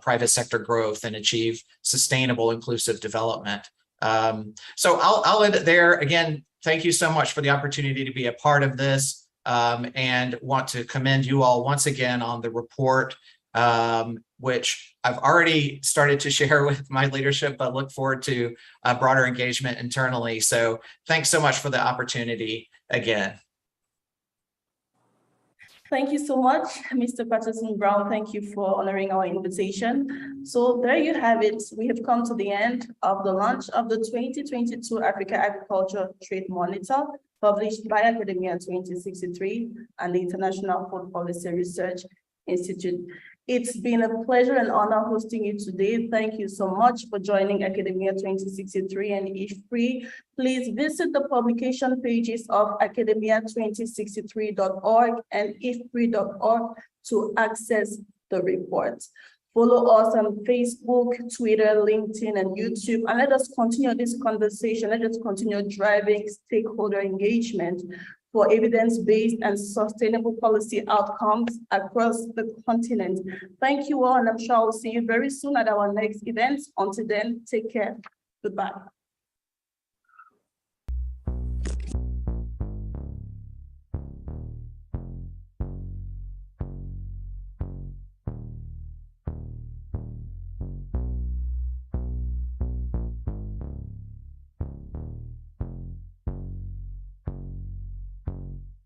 private sector growth, and achieve sustainable, inclusive development. So I'll end it there. Again, thank you so much for the opportunity to be a part of this, and want to commend you all once again on the report, which I've already started to share with my leadership, but look forward to broader engagement internally. So thanks so much for the opportunity again. Thank you so much, Mr. Patterson-Brown. Thank you for honoring our invitation. So there you have it. We have come to the end of the launch of the 2022 Africa Agriculture Trade Monitor, published by AKADEMIYA2063 and the International Food Policy Research Institute. It's been a pleasure and honor hosting you today. Thank you so much for joining AKADEMIYA2063 and IFPRI. Please visit the publication pages of academia2063.org and ifpri.org to access the report. Follow us on Facebook, Twitter, LinkedIn, and YouTube, and let us continue this conversation. Let us continue driving stakeholder engagement for evidence-based and sustainable policy outcomes across the continent. Thank you all, and I'm sure I'll see you very soon at our next event. Until then, take care. Goodbye.